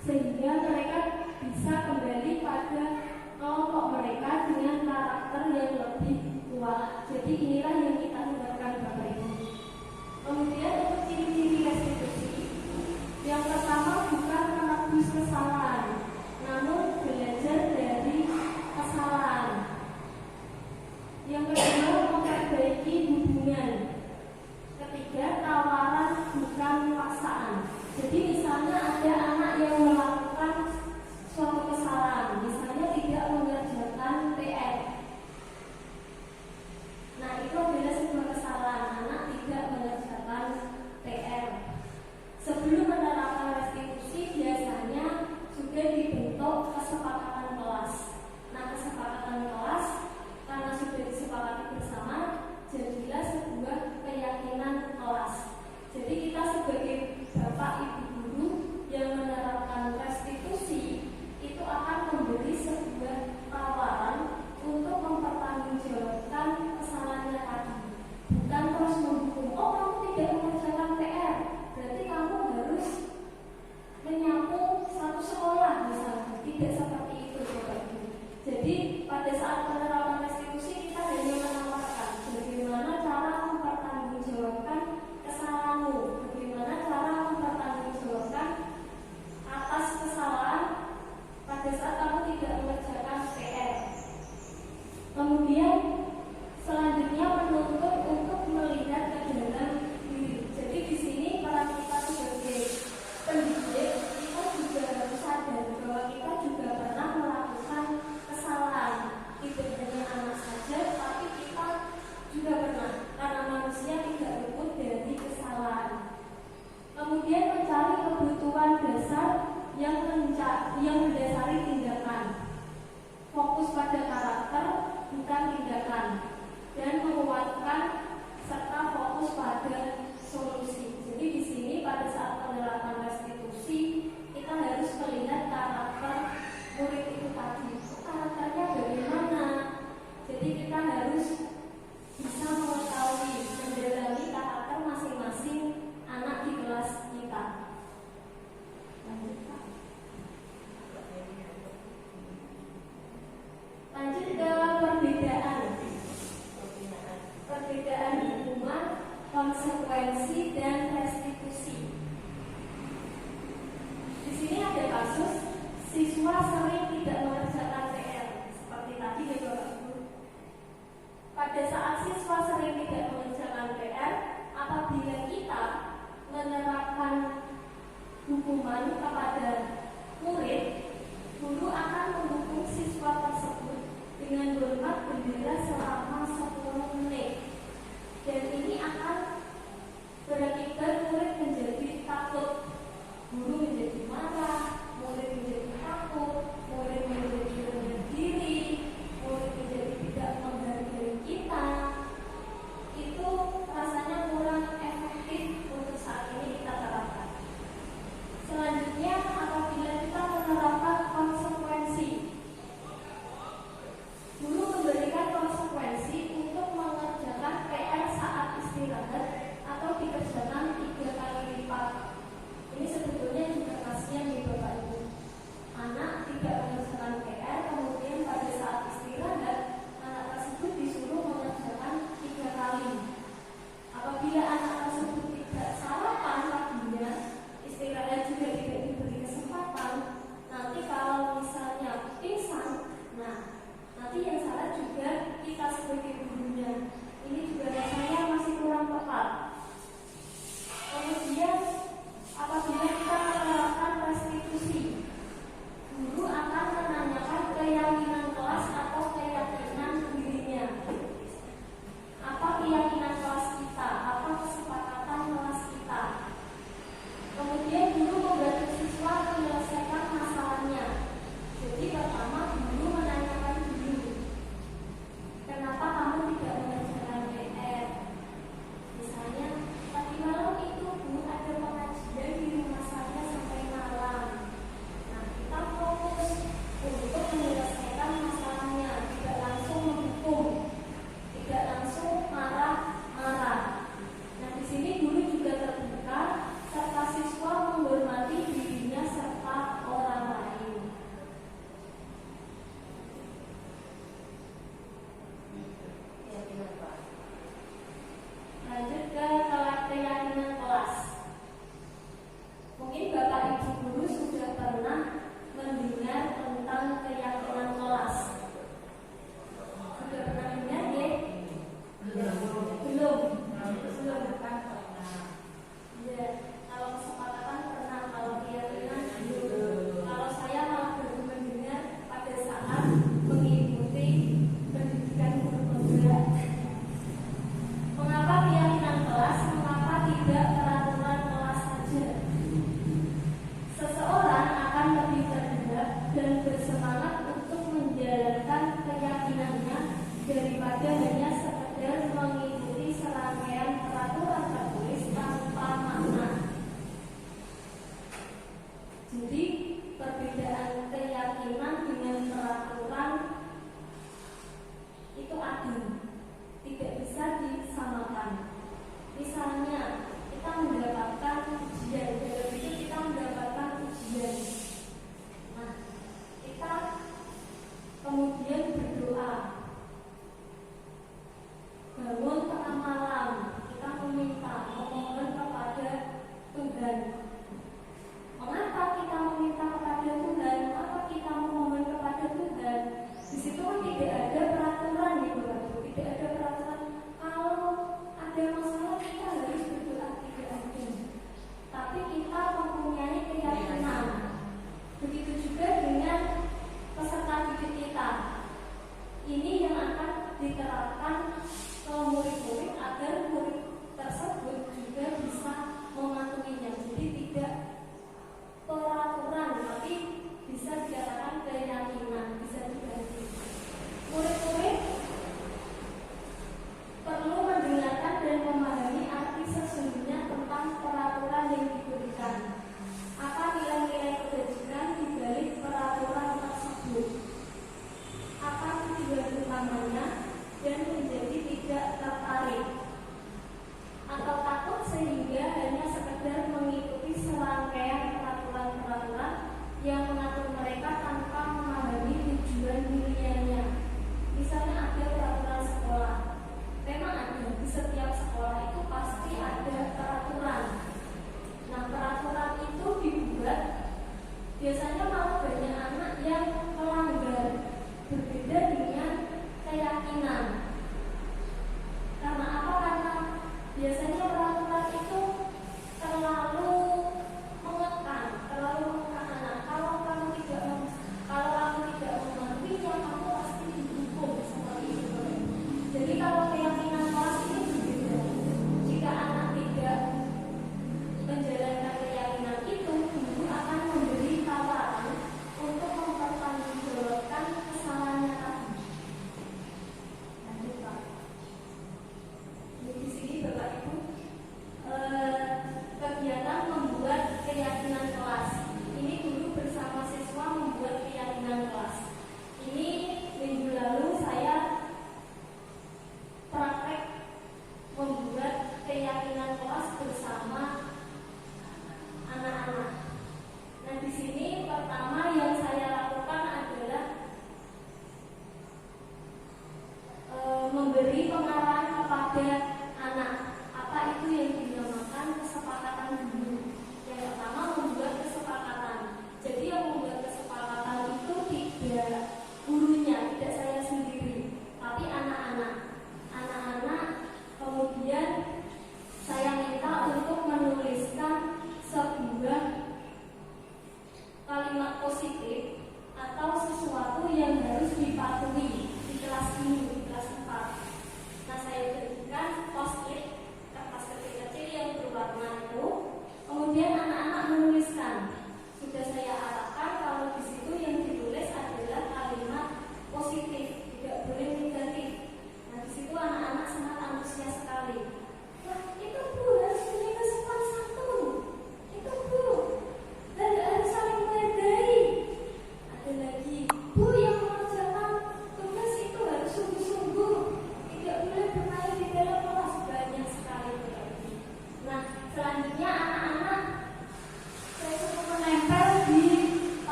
sehingga mereka bisa kembali pada kelompok mereka dengan karakter yang lebih kuat. Jadi inilah yang kita harapkan Bapak Ibu. Kemudian untuk ciri-ciri restitusi, yang pertama bukan menebus kesalahan, namun belajar dari kesalahan. Yang kedua, memperbaiki hubungan. Ketiga, tawaran bukan paksaan. Jadi misalnya ada anak yang melakukan suatu kesalahan, misalnya tidak mengerjakan PR. Nah, itu adalah sebuah kesalahan, anak tidak mengerjakan PR. Sebelum menerapkan restitusi, biasanya sudah dibentuk kesepakatan kelas. Nah, kesepakatan kelas karena sudah disepakati bersama, jadilah sebuah keyakinan kelas. Jadi kita sebagai bapak ibu guru yang menerapkan restitusi itu akan memberi sebuah tawaran untuk mempertanggungjawabkan kesalahannya tadi. Bukan terus menghukum, oh kamu tidak mengerjakan PR, berarti kamu harus menyapu satu sekolah misalnya. Tidak seperti itu Bapak Ibu. Jadi pada saat penerapan restitusi kita hanya menawarkan bagaimana cara mempertanggungjawabkan kesalahanmu, bagaimana cara mempertanggungjawabkan atas kesalahan pada saat kamu tidak mengerjakan PR. Kemudian selanjutnya menuntut untuk melihat ke dalam diri. Jadi di sini peran kita sebagai pendidik kita juga harus sadar bahwa kita juga pernah melakukan kesalahan. Tidak hanya anak saja, tapi kita juga pernah, karena manusia tidak luput dari kesalahan. Kemudian mencari kebutuhan dasar yang mendasari tindakan. Fokus pada karakter bukan tindakan, dan menguatkan serta fokus pada solusi. Jadi di sini pada saat penerapan restitusi kita harus melihat karakter murid itu tadi. Karakternya bagaimana? Jadi kita harus bisa mengetahui, mendalami karakter masing-masing anak di kelas kita. Lanjut Pak. Lanjut ke perbedaan hukuman, konsekuensi, dan restitusi. Di sini ada kasus siswa sering tidak mengerjakan PR, seperti tadi ya Bapak Ibu. Pada saat siswa sering tidak mengerjakan PR, apabila kita menerapkan hukuman kepada murid, guru akan mendukung siswa tersebut dengan hormat bendera selama 10 menit. Dan ini akan berakibat murid menjadi takut, guru menjadi marah, murid menjadi takut, murid menjadi rendah diri, murid menjadi tidak menghargai kita. Itu rasanya kurang efektif untuk saat ini kita terapkan. Selanjutnya, apabila kita menerapkan konsekuensi, guru memberikan konsekuensi untuk mengerjakan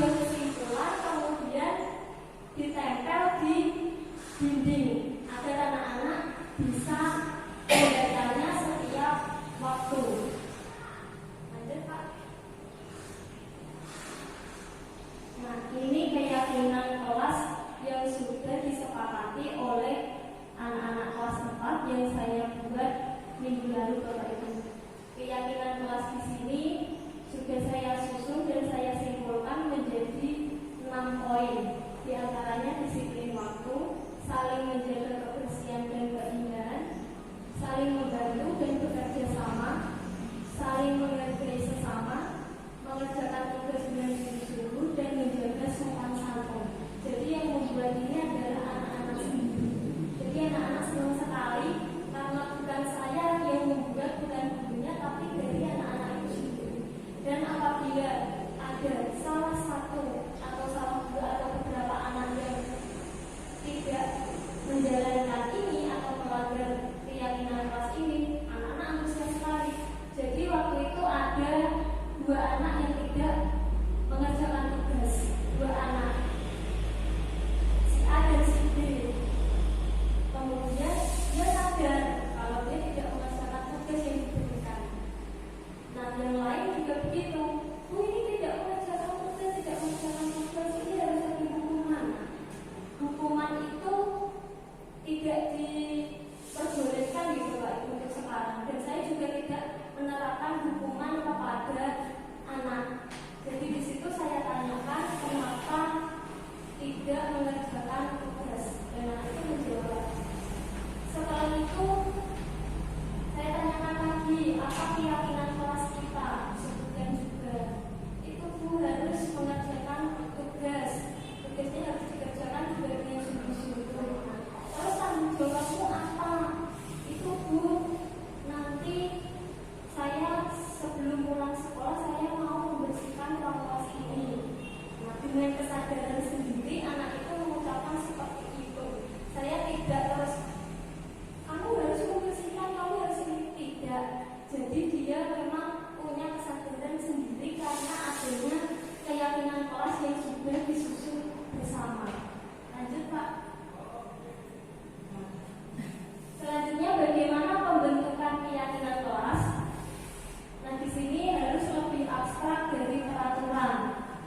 membuat kesimpulan kemudian ditempel di dinding agar anak-anak bisa membacanya setiap waktu. Lanjut Pak. Nah, ini keyakinan kelas yang sudah disepakati oleh anak-anak kelas 4 yang saya buat minggu lalu Bapak Ibu. Keyakinan kelas di sini juga saya susun dan saya simpulkan menjadi 6 poin. Di antaranya disiplin waktu, saling menjaga kebersihan dan keindahan, saling membantu dan bekerja sama, saling menghargai sesama, mengerjakan tugas dengan sungguh-sungguh dan menjaga sopan santun. Jadi yang membuat ini adalah anak-anak sendiri. Jadi anak-anak senang sekali karena bukan saya yang membuat, bukan gurunya, tapi dari anak-anak itu sendiri. Dan apabila ada salah satu atau salah dua atau beberapa anak yang tidak menjalankan ini atau melanggar keyakinan kelas ini, anak-anak antusias sekali. Jadi waktu itu ada 2 anak yang tidak mengerjakan tugas, 2 anak, si A dan si B. Kemudian dia sadar kalau dia tidak mengerjakan tugas yang diberikan. Nah, yang lain juga begitu. Ini tidak mengerjakan tugas, ini harus ada hukuman. Hukuman itu tidak diperbolehkan di Bapak Ibu untuk sekarang. Dan saya juga tidak menerapkan hukuman kepada anak. Jadi di situ saya tanyakan kenapa tidak mengerjakan tugas. Dan anak itu menjawab. Setelah itu saya tanyakan lagi apa keyakinan kelas kita. Sebutkan juga itu Bu harus mengerjakan tugas. Tugasnya harus dikerjakan juga dengan sungguh-sungguh. Terus tanggung jawabmu apa? Itu Bu, nanti saya sebelum pulang sekolah saya mau membersihkan ruang kelas ini. Nah, dengan kesadaran sendiri anak itu mengucapkan seperti itu. Saya tidak terus kamu harus membersihkan, kamu harus ini, tidak. Jadi dia memang punya kesadaran sendiri karena adanya keyakinan kelas yang sudah disusun bersama. Lanjut Pak. Selanjutnya bagaimana pembentukan keyakinan kelas? Nah, di sini harus lebih abstrak dari peraturan.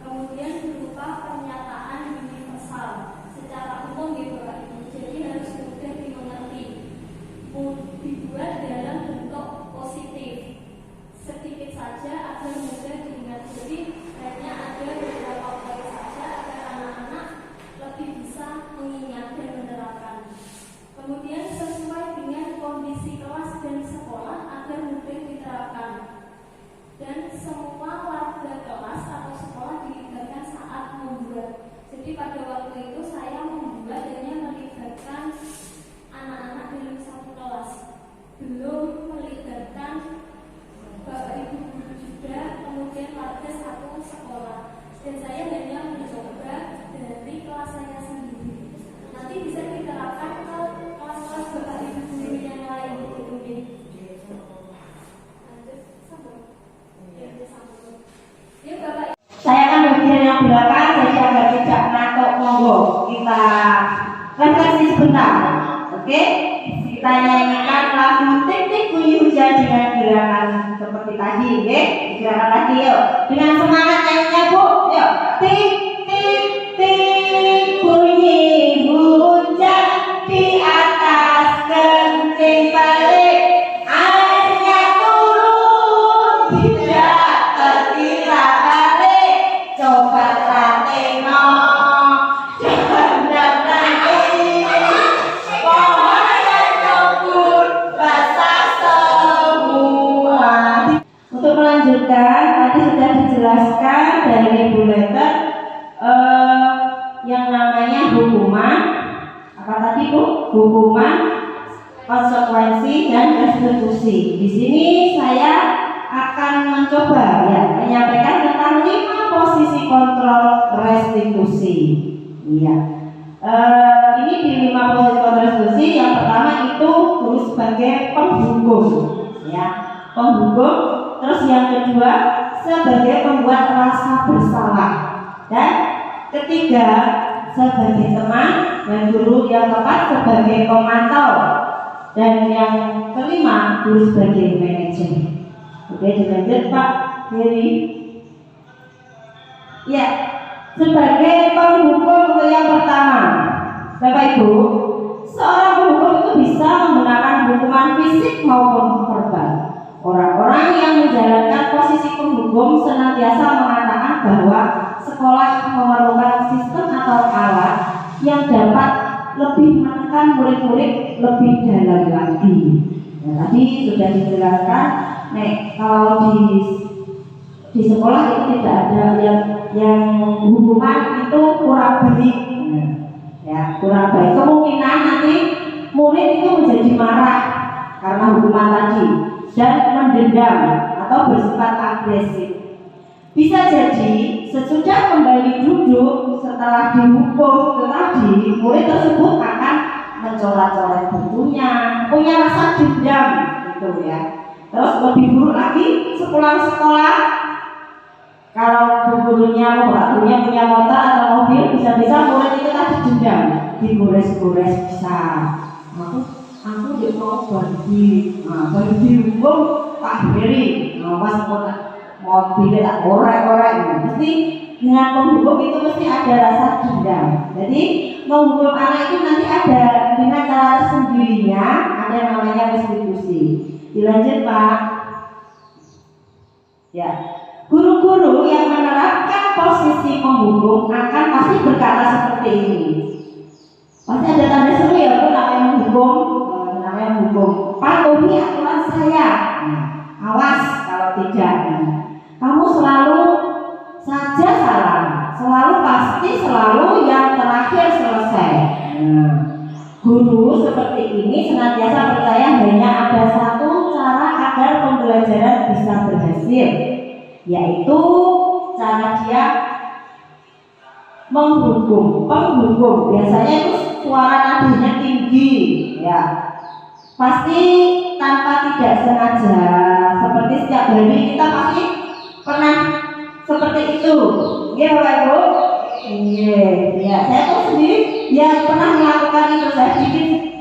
Kemudian berupa pernyataan universal secara umum gitu Bapak Ibu. Jadi harus mudah dimengerti. Dibuat dalam bentuk positif. Sedikit saja agar mudah diingat. Jadi hanya ada beberapa poin saja agar anak-anak lebih bisa mengingat dan menerapkan. Kemudian sesuai dengan kondisi kelas dan sekolah agar mudah diterapkan. Dan semua warga kelas atau sekolah dilibatkan saat membuat. Jadi pada waktu itu saya membuat hanya melibatkan anak-anak dalam satu kelas, belum melibatkan Bapak Ibu guru juga, kemudian warga satu sekolah. Dan saya hanya mencoba dari kelas saya sendiri. Nanti bisa diterapkan ke kelas-kelas Bapak Ibu guru yang lain gitu. Lanjut sambung. Ya, sambung. Ya Bapak. Saya akan bagian yang belakang, jadi agar tidak ngantuk, monggo kita refleksi sebentar. Oke? Kita nyanyikan lagu Tik-Tik Bunyi Hujan dengan gerakan seperti tadi, oke? Gerakan lagi yuk. Dengan semangat nyanyinya Bu. Yuk. Tik tik tik bunyi hujan di atas genting balik. Airnya turun tidak terkira balik. Coba tak tengok janda nanti pohon dan kebun basah semua. Untuk melanjutkan, tadi sudah dijelaskan dari Bu Letter yang namanya hukuman. Apa tadi Bu? Hukuman, konsekuensi, dan restitusi. Di sini saya akan mencoba menyampaikan tentang 5 posisi kontrol restitusi. Iya. Ini di 5 posisi kontrol restitusi. Yang pertama itu guru sebagai penghukum, ya, penghukum. Terus yang kedua sebagai pembuat rasa bersalah. Dan ketiga, sebagai teman, dan guru yang keempat sebagai pemantau, dan yang kelima guru sebagai manajer. Oke, dilanjut Pak Heri. Ya, sebagai penghukum untuk yang pertama, Bapak Ibu, seorang penghukum itu bisa menggunakan hukuman fisik maupun verbal. Orang-orang yang menjalankan posisi penghukum senantiasa mengatakan bahwa sekolah memerlukan sistem atau alat yang dapat lebih menekan murid-murid lebih dalam lagi. Nah, tadi sudah dijelaskan, kalau di sekolah itu tidak ada yang hukuman itu kurang baik. Ya, kurang baik. Kemungkinan nanti murid itu menjadi marah karena hukuman tadi dan mendendam atau bersifat agresif. Bisa jadi sesudah kembali duduk setelah dihukum itu tadi, murid tersebut akan mencoret-coret bukunya, punya rasa dendam gitu ya. Terus lebih buruk lagi, sepulang sekolah, kalau gurunya punya motor atau mobil, bisa-bisa murid itu tadi dendam, digores-gores bisa. Aku dia mau bagi dihukum Pak Heri, pas mobilnya tak korek-korek, mesti dengan penghukum itu mesti ada rasa dendam. Jadi menghukum anak itu nanti ada dengan cara tersendirinya, ada yang namanya restitusi. Dilanjut Pak. Ya, guru-guru yang menerapkan posisi penghukum akan pasti berkata seperti ini. Pasti ada tanda seru ya, Bu, namanya menghukum. Patuhi aturan saya. Awas kalau tidak. Kamu selalu saja salah, selalu yang terakhir selesai. Guru seperti ini senantiasa percaya hanya ada satu cara agar pembelajaran bisa berhasil, yaitu cara dia menghukum. Penghukum biasanya itu suara nadanya tinggi, ya. Pasti tanpa tidak sengaja. Seperti setiap hari kita pasti pernah seperti itu. Ya Bapak Ibu. Ya, saya tuh sendiri yang pernah melakukan itu. Saya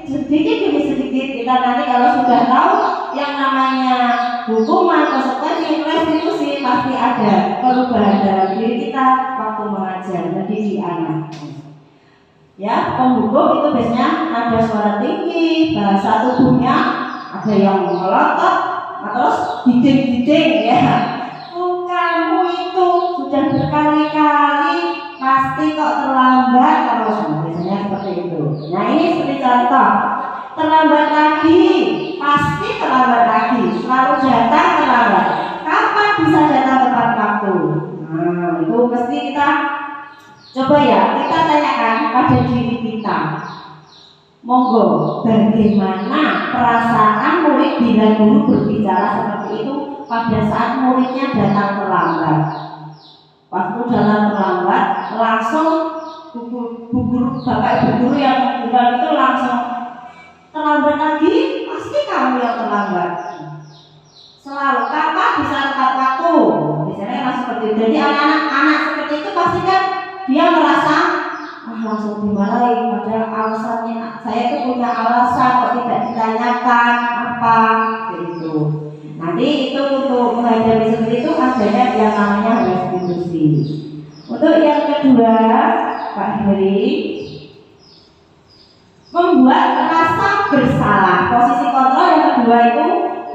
sedikit demi sedikit. Kita nanti kalau sudah tahu yang namanya hukuman, konsekuensi, restitusi, pasti ada perubahan dalam diri kita waktu mengajar, mendidik anak. Ya, penghukum itu biasanya ada suara tinggi, bahasa tubuhnya ada yang melotot, terus diding-diding ya. Kamu itu sudah berkali-kali pasti kok terlambat terus, biasanya seperti itu. Nah, ini seperti contoh, terlambat lagi, pasti terlambat lagi, selalu datang terlambat. Kapan bisa datang tepat waktu? Nah, itu pasti kita coba ya, kita tanyakan pada diri kita. Monggo, bagaimana perasaan murid bila guru berbicara seperti itu pada saat muridnya datang terlambat? Waktu datang terlambat, langsung guru bapak ibu guru yang bilang itu langsung terlambat lagi, pasti kamu yang terlambat. Selalu kapan bisa tepat waktu? Biasanya langsung seperti itu. Jadi anak-anak seperti itu pasti kan dia merasa langsung dimarahi, padahal alasannya saya itu punya alasan kok tidak ditanyakan apa gitu. Nanti itu untuk menghadapi seperti itu adanya yang namanya restitusi. Untuk yang kedua, Pak Heri, membuat rasa bersalah. Posisi kontrol yang kedua itu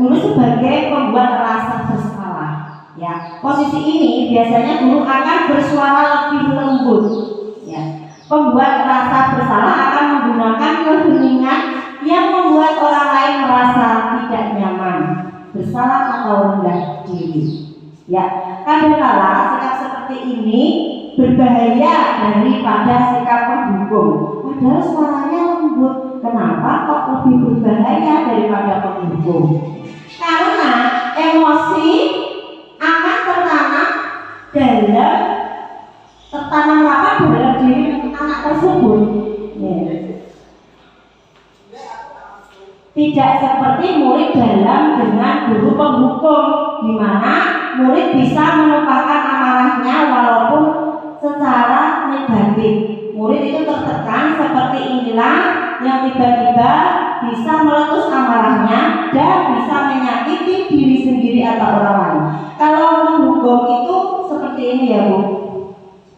guru sebagai pembuat rasa bersalah. Ya, posisi ini biasanya guru akan bersuara lebih lembut. Ya. Pembuat rasa bersalah akan menggunakan keheningan yang membuat orang lain merasa tidak nyaman, bersalah atau rendah diri. Ya, kadang-kala sikap seperti ini berbahaya daripada sikap penghukum. Padahal suaranya lembut. Kenapa kok lebih berbahaya daripada penghukum? Karena emosi akan tertanam rapat dalam diri anak tersebut. Ya. Tidak seperti murid dalam dengan guru penghukum, di mana murid bisa menumpahkan amarahnya walaupun secara negatif. Murid itu tertekan seperti inilah yang tiba-tiba bisa meletus amarahnya dan bisa menyakiti diri sendiri atau orang lain. Kalau menghukum itu seperti ini ya Bu,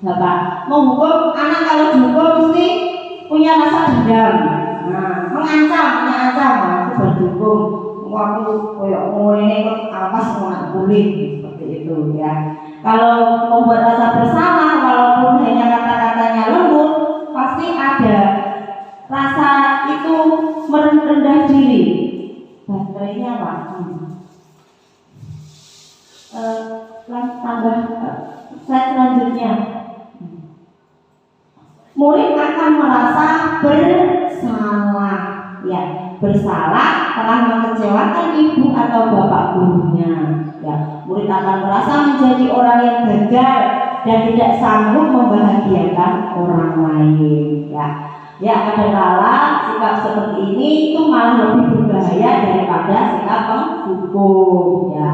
Bapak. Menghukum anak kalau dihukum mesti punya rasa dendam. Nah, mengancam, aku berhukum. Waktu koyok ngene kok awas nggak boleh seperti itu ya. Kalau membuat rasa bersalah, walaupun hanya kata-katanya lembut, pasti ada rasa itu merendah diri. Baterainya apa? Tambah slide selanjutnya. Murid akan merasa bersalah, ya, bersalah telah mengecewakan ibu atau bapak gurunya. Ya, murid akan merasa menjadi orang yang gagal dan tidak sanggup membahagiakan orang lain. Ya, kadang-kala sikap seperti ini itu malah lebih berbahaya daripada sikap penghukum. Ya,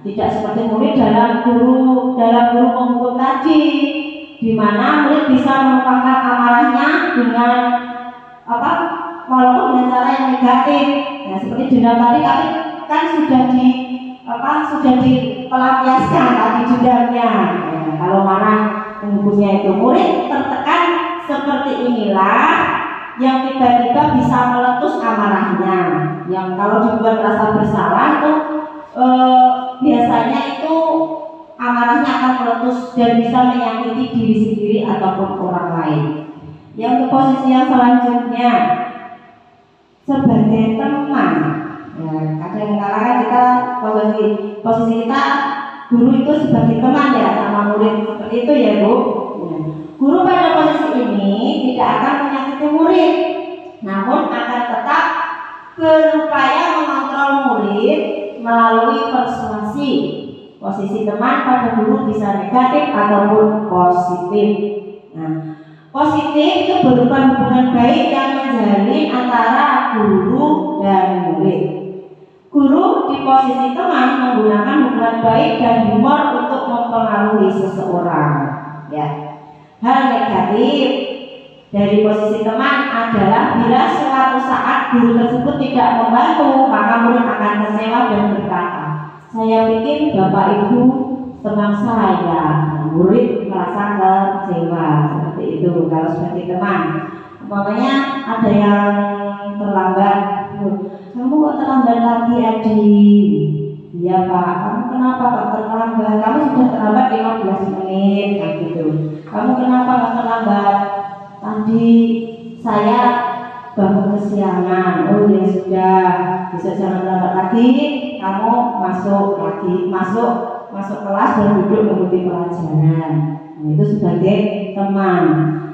tidak seperti murid dalam guru penghukum tadi, di mana murid bisa melupakan amarahnya dengan walaupun dengan cara yang negatif. Ya, seperti dendam tadi kan sudah dipelampiaskan tadi dendamnya. Ya, kalau marah penghukumnya itu murid tertekan seperti inilah yang tiba-tiba bisa meletus amarahnya. Yang kalau dibuat rasa bersalah itu biasanya itu amarahnya akan meletus dan bisa menyakiti diri sendiri ataupun orang lain. Yang ke posisi yang selanjutnya sebagai teman. Ya, kadang-kadang kita posisi kita guru itu sebagai teman ya sama murid seperti itu ya Bu. Ya. Guru pada posisi ini tidak akan menyakiti murid, namun akan tetap berupaya mengontrol murid melalui persuasi. Posisi teman pada guru bisa negatif ataupun positif. Nah, positif itu berupa hubungan baik yang menjalin antara guru dan murid. Guru di posisi teman menggunakan hubungan baik dan humor untuk mempengaruhi seseorang. Ya. Hal negatif dari posisi teman adalah bila suatu saat guru tersebut tidak membantu, maka murid akan kecewa dan berkata, "Saya pikir Bapak Ibu teman saya." Murid merasa kecewa seperti itu kalau sebagai teman. Umpamanya ada yang terlambat, "Kamu kok terlambat lagi, Adik?" "Iya Pak." "Kamu kenapa kok terlambat? Kamu sudah terlambat 15 menit." Kayak gitu. "Kamu kenapa kok terlambat?" "Tadi saya bangun kesiangan." "Oh ya sudah, besok jangan terlambat lagi. Kamu masuk kelas dan duduk mengikuti pelajaran." Nah, itu sebagai teman.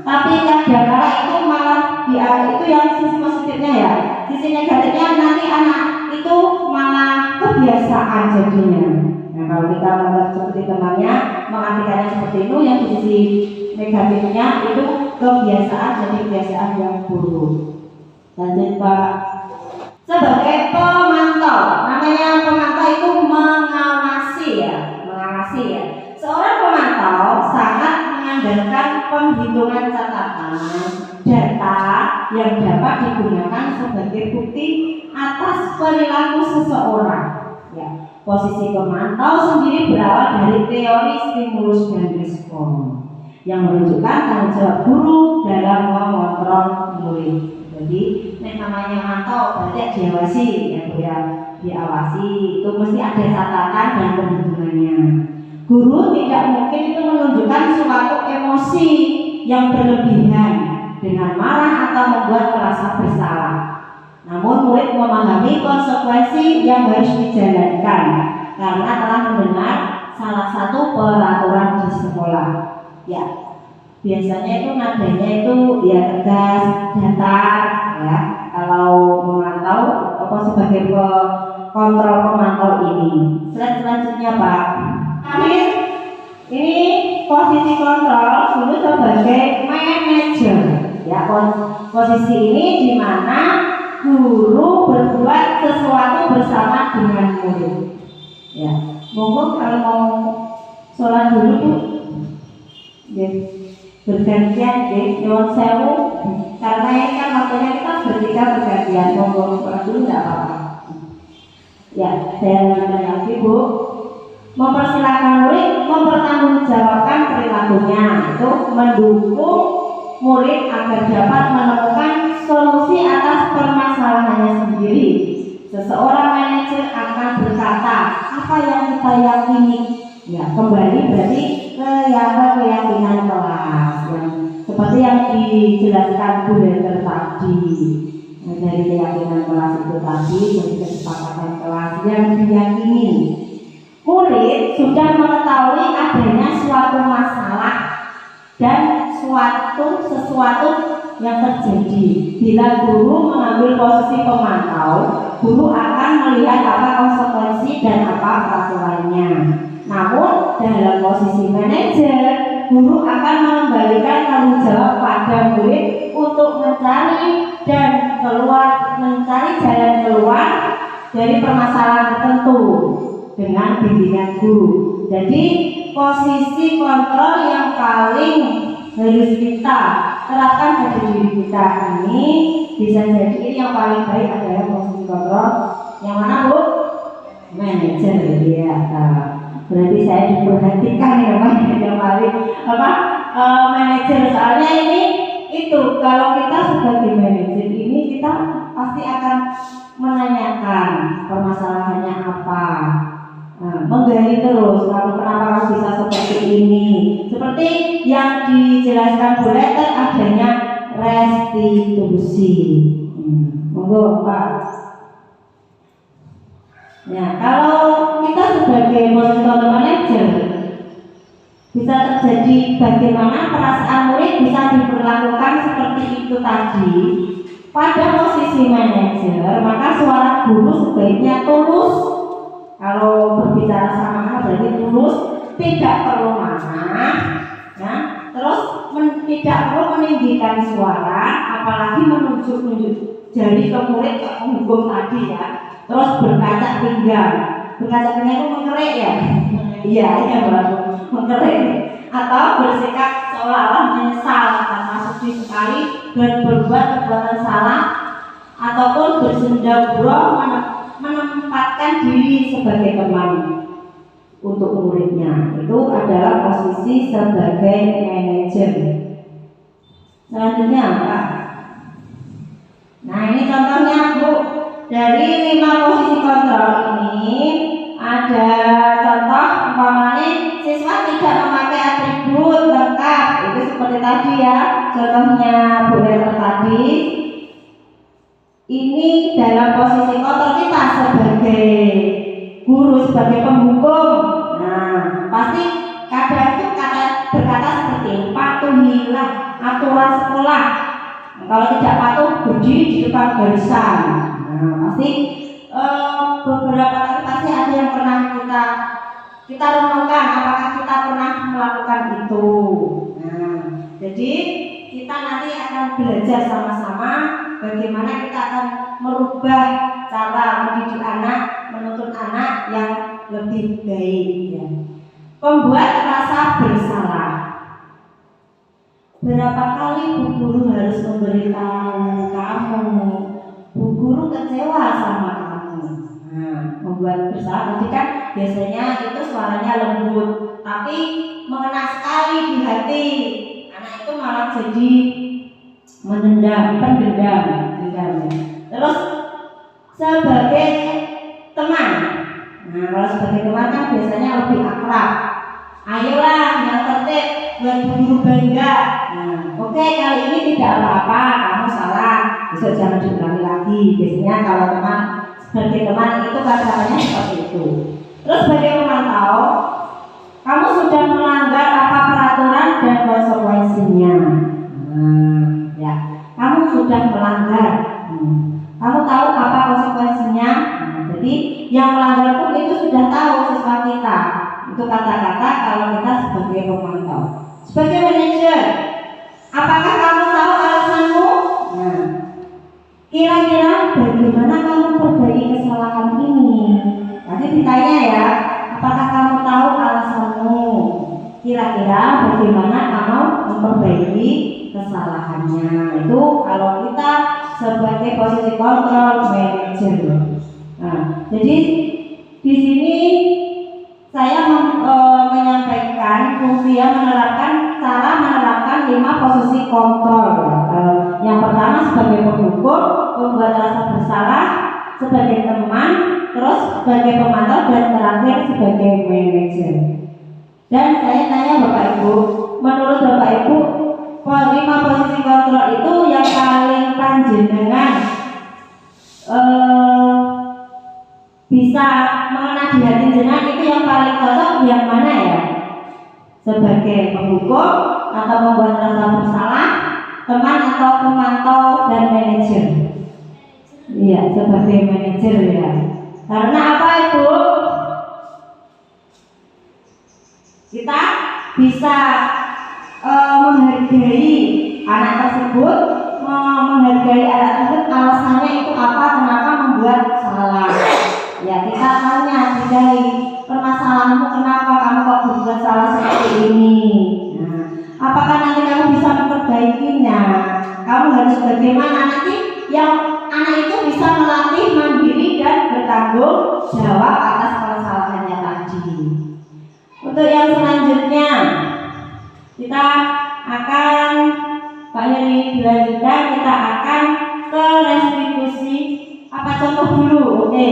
Tapi kadang-kala itu malah itu yang sisi positifnya ya. Sisi negatifnya nanti anak itu malah kebiasaan jadinya. Nah, kalau kita menganggap seperti temannya, mengartikannya seperti itu, yang di sisi negatifnya itu kebiasaan, jadi kebiasaan yang buruk. Lanjut Pak. Sebagai pemantau, namanya pemantau itu mengawasi ya. Seorang pemantau sangat mengandalkan penghitungan catatan data yang dapat digunakan sebagai bukti atas perilaku seseorang. Ya, posisi pemantau sendiri berawal dari teori stimulus dan respon yang menunjukkan tanggung jawab guru dalam mengontrol murid. Jadi, namanya mantau berarti diawasi ya Bu ya, diawasi itu mesti ada catatan dan perhitungannya. Guru tidak mungkin itu menunjukkan suatu emosi yang berlebihan dengan marah atau membuat merasa bersalah. Namun murid memahami konsekuensi yang harus dijalankan karena telah mendengar salah satu peraturan di sekolah. Ya, biasanya itu nadanya itu ya tegas, datar ya. Kalau memantau sebagai kontrol pemantau ini. Selanjutnya Pak. Ini posisi kontrol dulu sebagai manajer. Ya, posisi ini di mana guru berbuat sesuatu bersama dengan murid. Ya, monggo kalau mau sholat dulu Bu. bergantian nyuwun sewu karena ini kan waktunya kita bertiga bergantian ngomong dulu nggak apa-apa. Ya, saya ulangi lagi Bu. Mempersilahkan murid mempertanggungjawabkan perilakunya, itu mendukung murid agar dapat menemukan solusi atas permasalahannya sendiri. Seseorang manajer akan berkata apa yang kita yakini. Ya, kembali berarti ke keyakinan kelas yang seperti yang dijelaskan Bu Heather tadi. Nah, dari keyakinan kelas itu tadi, dari kesepakatan kelas yang diyakini. Murid sudah mengetahui adanya suatu masalah dan sesuatu yang terjadi. Bila guru mengambil posisi pemantau, guru akan melihat apa konsekuensi dan apa peraturannya. Namun dalam posisi manajer, guru akan mengembalikan tanggung jawab pada murid untuk mencari jalan keluar dari permasalahan tertentu dengan bimbingan guru. Jadi posisi kontrol yang paling harus kita terapkan pada diri kita ini bisa jadi yang paling baik adalah posisi kontrol yang mana Bu? Manajer ya. Berarti saya diperhatikan ya Pak yang paling manajer, soalnya ini itu kalau kita sebagai manajer ini kita pasti akan menanyakan permasalahannya apa. Menggali terus kenapa kamu bisa seperti ini, seperti yang dijelaskan Bu Heather adanya restitusi. Monggo Pak. Ya, kalau kita sebagai posisi manajer bisa terjadi bagaimana perasaan murid bisa diperlakukan seperti itu tadi pada posisi manajer, maka suara guru sebaiknya tulus. Kalau berbicara sama anak berarti tulus, tidak perlu marah, ya. Terus tidak perlu meninggikan suara, apalagi menunjuk-nunjuk jari ke murid ke penghukum tadi ya. Terus berkaca pinggang itu mengerik ya, iya baru mengerik. Atau bersikap seolah-olah menyesal karena sedih sekali dan berbuat perbuatan salah, ataupun bersendagurau menempatkan diri sebagai teman untuk muridnya. Itu adalah posisi sebagai manajer. Selanjutnya Pak. Nah ini contohnya Bu, dari 5 posisi kontrol ini ada contoh umpamanya siswa tidak memakai atribut lengkap, itu seperti tadi ya contohnya Bu Heather tadi. Ini dalam posisi kontrol kita sebagai guru, sebagai penghukum. Nah, pasti kadang itu berkata seperti patuhilah aturan sekolah. Nah, kalau tidak patuh berdiri di depan barisan. Nah, pasti beberapa kali pasti ada yang pernah kita renungkan apakah kita pernah melakukan itu. Nah, jadi kita nanti akan belajar sama-sama bagaimana kita akan merubah cara mendidik anak, menuntun anak yang lebih baik ya. Membuat rasa bersalah. Berapa kali Bu Guru harus memberitahu kamu, Bu Guru kecewa sama kamu. Nah, membuat bersalah tadi kan biasanya itu suaranya lembut, tapi mengena sekali di hati. Anak itu malah jadi pendendam. Terus sebagai teman, nah kalau sebagai teman kan biasanya lebih akrab. Ayolah yang tertib buat guru bangga. Nah, oke, kali ini tidak apa-apa, kamu salah, besok jangan diulangi lagi. Biasanya kalau teman sebagai teman itu kata-katanya seperti itu. Terus sebagai pemantau, kamu sudah melanggar apa peraturan dan konsekuensinya. Ya, kamu sudah melanggar. Kamu tahu apa konsekuensinya. Jadi yang melanggar pun itu sudah tahu siswa kita. Itu kata-kata kalau kita sebagai pemantau. Sebagai manajer, apakah kamu tahu alasanmu? Nah, kira-kira bagaimana kamu perbaiki kesalahan ini? Nanti ditanya ya, apakah kamu tahu alasanmu? memperbaiki kesalahannya. Itu kalau kita sebagai posisi kontrol manager. Nah, jadi di sini saya menyampaikan fungsi yang cara menerapkan 5 posisi kontrol. Yang pertama sebagai penghukum, pembuat rasa bersalah, sebagai teman, terus sebagai pemantau, dan terakhir sebagai manajer. Dan saya tanya Bapak Ibu, menurut Bapak Ibu 5 posisi kontrol itu yang paling panjenengan bisa mengena di hati jenengan itu yang paling cocok yang mana ya? Sebagai penghukum atau membuat rasa bersalah, teman atau pemantau, dan manajer? Iya, sebagai manajer ya. Karena apa Ibu? Kita bisa menghargai anak tersebut, menghargai anak tersebut alasannya itu apa, kenapa membuat salah. Ya kita tanya dari permasalahanmu, kenapa kamu kok berbuat salah seperti ini. Nah, apakah nanti kamu bisa memperbaikinya? Kamu harus bagaimana nanti yang anak itu bisa melatih mandiri dan bertanggung jawab atas kesalahannya tadi. Untuk yang selanjutnya kita akan Pak Heri dilanjutkan, kita akan ke restitusi. Apa contoh dulu? Oke.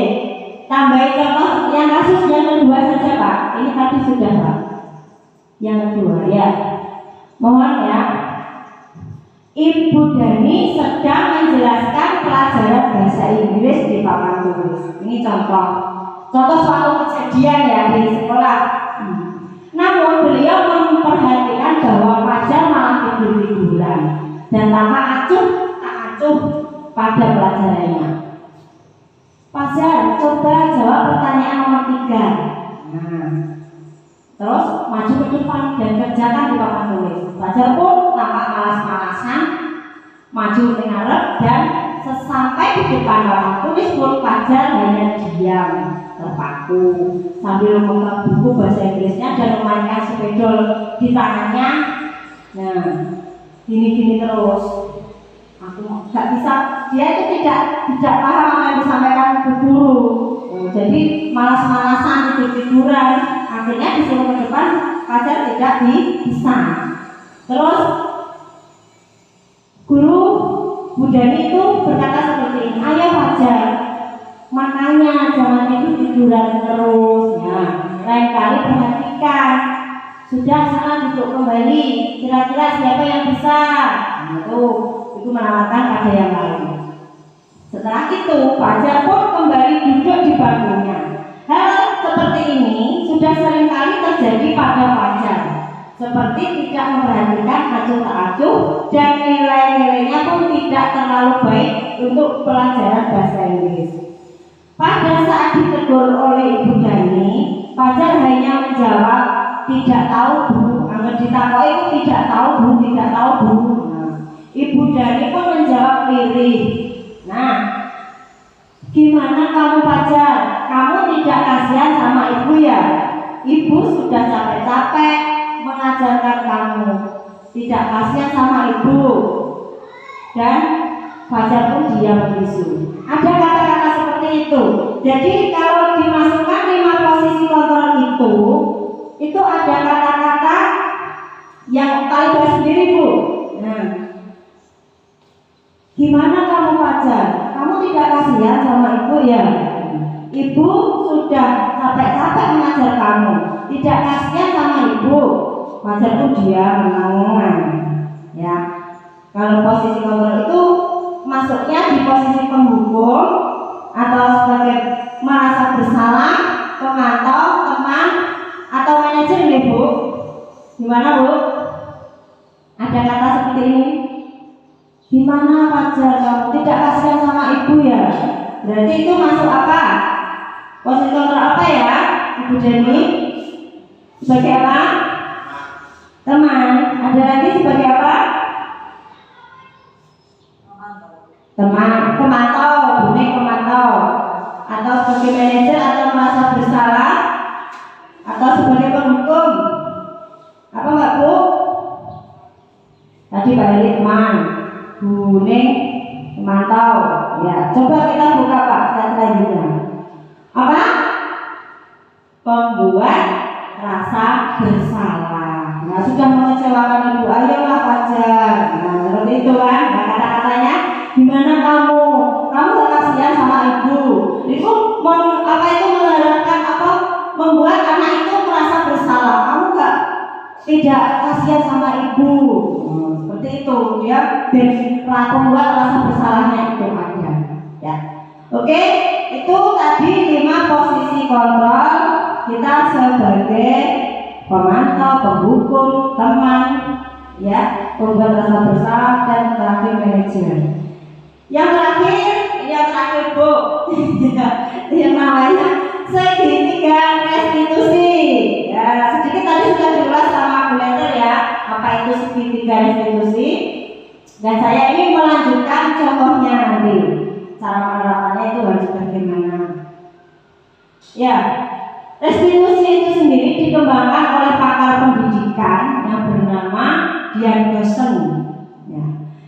Tambahin contoh yang kasus yang kedua saja Pak. Ini tadi sudah Pak. Yang kedua ya. Mohon ya. Ibu Dani sedang menjelaskan pelajaran bahasa Inggris di papan tulis. Ini contoh suatu kejadian ya di sekolah. Namun beliau memperhatikan bahwa Fajar malah tidur-tiduran dan tanpa acuh pada pelajarannya. Fajar, coba jawab pertanyaan nomor 3. Nah, terus maju ke depan dan kerjakan di papan tulis. Fajar pun tampak malas-malasan maju mengarep, dan sesampai di depan papan tulis pun Fajar hanya diam terpaku sambil membuka buku bahasa Inggrisnya dan memainkan spidol di tangannya. Nah, gini-gini terus. Aku nggak bisa, dia itu tidak paham apa yang disampaikan bu guru. Jadi malas-malasan, tidur-tiduran. Akhirnya disuruh ke depan, Fajar tidak bisa. Terus guru Bu Dani itu berkata seperti ini, ayo Fajar, makanya jangan tidur-tiduran terus ya. Lain kali perhatikan. Sudah, sana duduk kembali. Kira-kira siapa yang bisa? Itu menawarkan pada yang lain. Setelah itu Fajar pun kembali duduk di bangkunya. Hal seperti ini sudah sering kali terjadi pada Fajar. Seperti tidak memperhatikan acuh tak acuh, dan nilai-nilainya pun tidak terlalu baik untuk pelajaran bahasa Inggris. Pada saat ditegur oleh Ibu Dani, Fajar hanya menjawab tidak tahu Bu. Angger ditakoi itu tidak tahu Bu, tidak tahu Bu. Ibu Dani pun menjawab lirih. Nah, gimana kamu Fajar? Kamu tidak kasihan sama ibu ya? Ibu sudah capek-capek mengajarkan kamu, tidak kasihan sama ibu. Dan Fajar pun diam bisu. Ada kata-kata seperti itu. Jadi kalau dimasukkan 5 posisi kontrol itu ada kata-kata yang kalian sendiri Bu. Nah, gimana kamu Fajar? Kamu tidak kasihan sama ibu ya? Ibu sudah capek-capek mengajar kamu, tidak kasihan sama ibu. Fajar pun dia menangis. Ya, kalau posisi kontrol itu masuknya di posisi penghukum atau sebagai merasa bersalah, pemantau, teman, atau manajer ya Bu? Gimana Bu? Ada kata seperti ini. Gimana Fajar, kamu tidak kasihan sama ibu ya? Berarti itu masuk apa? Posisi kontrol apa ya Ibu Dani? Sebagai apa? Teman. Ada lagi sebagai apa? Teman, pemantau, bunek pemantau. Atau sebagai manajer atau merasa bersalah, atau sebagai penghukum. Apa Mbak Bu? tadi Pak Heri teman, Bu Ning memantau. Ya, coba kita buka Pak selanjutnya. Apa? Pembuat rasa bersalah. Nah, sudah mengecewakan ibu, ayolah wajar. Nah, seperti itu kan. Nah, kata-katanya, gimana kamu? Kamu gak kasihan sama ibu? Itu mengharapkan apa? Membuat anak itu merasa bersalah. Kamu tidak kasihan sama ibu. Seperti itu, dia membuat rasa bersalahnya itu ada. Ya, oke. Itu tadi 5 posisi kontrol kita sebagai pemantau, penghukum, teman, ya, pembuat rasa bersalah, dan terakhir manajer. Yang terakhir Bu, yang namanya segitiga restitusi. Ya, sedikit tadi sudah jelas sama Bu Letter ya, apa itu segitiga restitusi. Dan saya ini melanjutkan contohnya nanti. Cara penerapannya itu harus bagaimana? Ya, restitusi itu sendiri dikembangkan oleh pakar pendidikan yang bernama Dian Gosen, ya,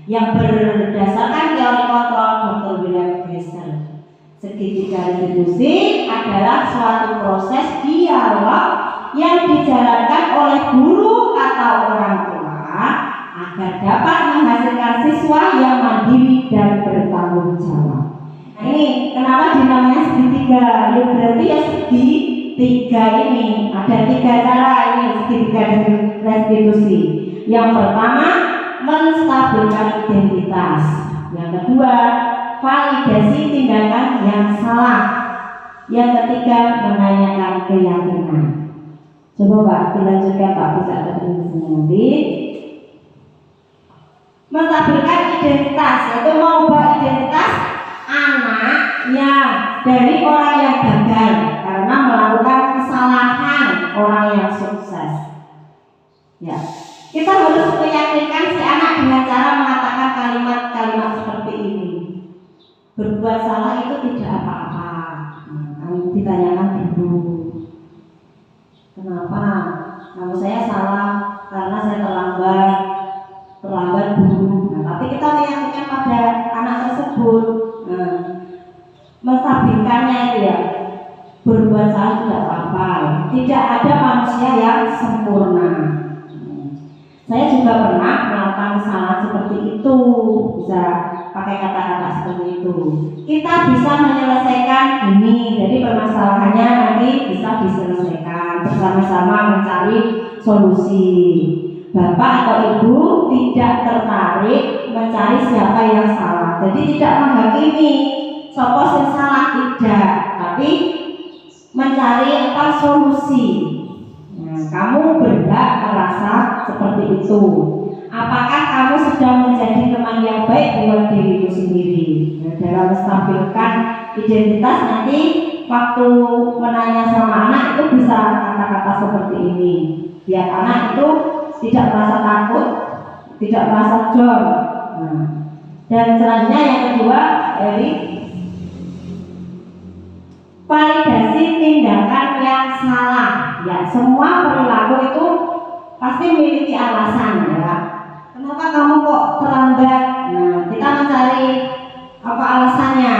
yang berdasarkan teori kontrol Dr. William Glasser. Segitiga restitusi adalah suatu proses dialog yang dijalankan oleh guru atau orang tua agar dapat menghasilkan siswa yang mandiri dan bertanggung jawab. Nah, ini kenapa dinamanya segitiga? Ya, berarti ya segitiga ini ada 3 cara ini segitiga restitusi. Yang pertama, menstabilkan identitas. Yang kedua, validasi tindakan yang salah. Yang ketiga, menanyakan keyakinan. Coba Pak, dilanjutkan Pak, bisa ketemu nanti. Menstabilkan identitas, yaitu mengubah identitas anaknya dari orang yang gagal karena melakukan kesalahan orang yang sukses. Ya, kita harus meyakinkan si anak dengan cara mengatakan kalimat-kalimat seperti ini. Berbuat salah itu tidak apa-apa. Kamu ditanyakan dulu, kenapa? Kalau saya salah karena saya terlambat dulu. Nah, tapi kita meyakinkan pada anak tersebut, menstabilkannya itu ya, berbuat salah tidak apa-apa. Tidak ada manusia yang sempurna. Saya juga pernah melakukan kesalahan seperti itu, bisa pakai kata-kata seperti itu. Kita bisa menyelesaikan ini, jadi permasalahannya nanti bisa diselesaikan bersama-sama mencari solusi. Bapak atau ibu tidak tertarik mencari siapa yang salah, jadi tidak menghakimi siapa yang salah, tidak, tapi mencari solusi. Nah, kamu berhak merasa seperti itu. Apakah kamu sedang menjadi teman yang baik buat dirimu sendiri? Nah, dalam menstabilkan identitas nanti waktu menanya sama anak itu bisa kata-kata seperti ini, biar anak itu tidak merasa takut, tidak merasa down. Nah, dan selanjutnya yang kedua, validasi tindakan yang salah. Ya, semua perilaku itu pasti memiliki alasan, ya. Kenapa kamu kok terlambat? Nah, kita mencari apa alasannya.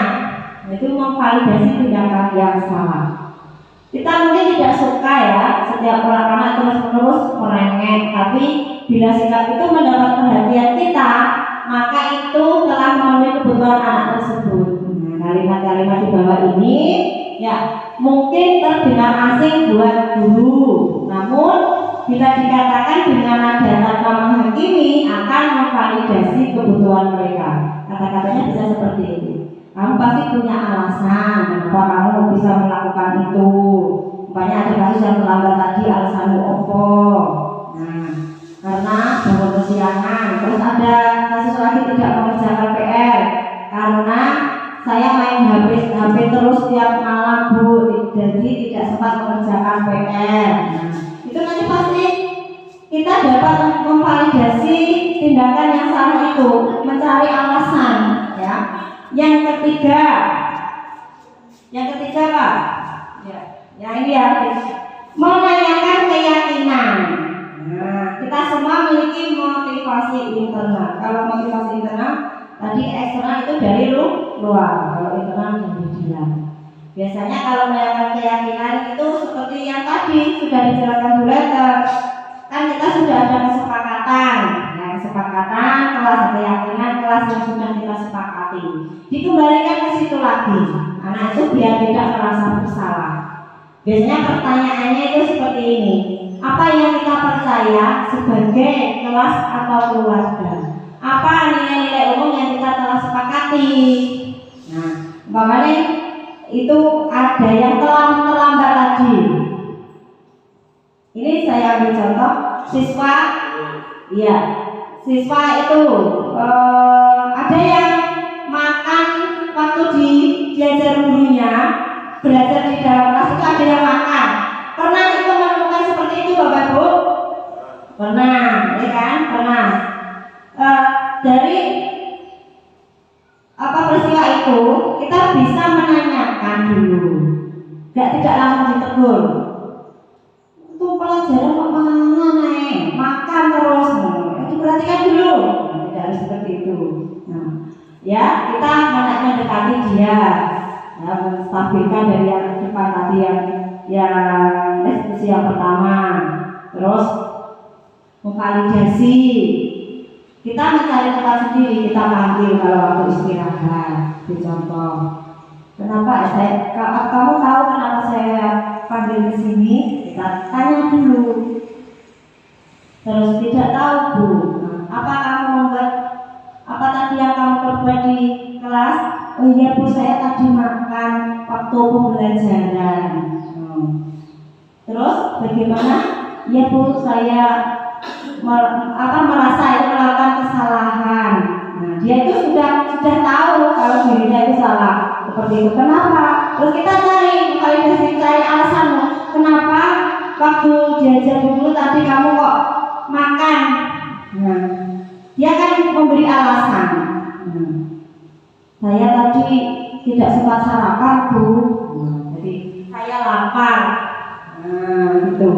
Itu memvalidasi tindakan yang salah. Kita mungkin tidak suka ya setiap orang anak terus-menerus merengek, tapi bila sikap itu mendapat perhatian kita, maka itu telah memenuhi kebutuhan anak tersebut. Nah, kalimat-kalimat di bawah ini ya mungkin terdengar asing buat guru, namun bila dikatakan dengan nada tanpa menghakimi akan memvalidasi kebutuhan mereka. Kata-katanya bisa seperti ini. Kamu pasti punya alasan kenapa kamu bisa melakukan itu. Banyak ada kasus yang terlambat tadi alasanmu opo. Nah, karena bangun kesiangan. Terus ada kasus lagi tidak mengerjakan PR karena saya main HP terus tiap malam Bu, jadi tidak sempat mengerjakan PR. Nah, itu nanti pasti kita dapat memvalidasi tindakan yang salah itu, mencari alasan, ya. Yang ketiga Pak, ya, yang ini ya, menanyakan keyakinan. Nah, kita semua memiliki motivasi motivasi internal. Kalau motivasi internal tadi eksternal itu dari luar, kalau internal dari dalam. Biasanya kalau merayakan keyakinan itu seperti yang tadi sudah dijelaskan Bu Letter. Kan kita sudah ada kesepakatan. Nah, kesepakatan kelas keyakinan, kelas yang sudah kita sepakati. Dikembalikan ke situ lagi. Anak itu biar tidak merasa bersalah. Biasanya pertanyaannya itu seperti ini. Apa yang kita percaya sebagai kelas atau keluarga? Apa nilai-nilai umum yang kita telah sepakati? Nah, umpamanya itu ada yang terlambat lagi. Ini saya ambil contoh siswa, iya, siswa itu ada yang makan waktu diajar gurunya, belajar di dalam kelas itu ada yang makan. Pernah itu menemukan seperti itu Bapak Ibu? Pernah, ya kan? Pernah. Dari peristiwa itu kita bisa menanyakan dulu, tidak langsung ditegur. Itu pelajaran kok mana nih? Makan terus, itu perhatikan dulu. Tidak harus seperti itu. Nah, ya kita mendekati dia, ya, menstabilkan dari yang cepat tadi yang diskusi yang pertama, terus memvalidasi. Kita mencari tempat sendiri, kita panggil kalau waktu istirahat. Dicontoh, kenapa kamu tahu kenapa saya panggil ke sini? Kita tanya dulu. Terus tidak tahu Bu, apa kamu membuat apa tadi yang kamu perbuat di kelas? Oh iya Bu, saya tadi makan waktu pembelajaran. Terus bagaimana? Ya Bu, saya merasa itu melakukan kesalahan. Nah, dia itu sudah tahu kalau dirinya itu salah. Seperti itu. Kenapa? Terus kita cari alasan. Kenapa waktu diajar dulu tadi kamu kok makan? Nah, dia kan memberi alasan. Saya tadi tidak sempat sarapan Bu. Jadi saya lapar. Nah, gitu.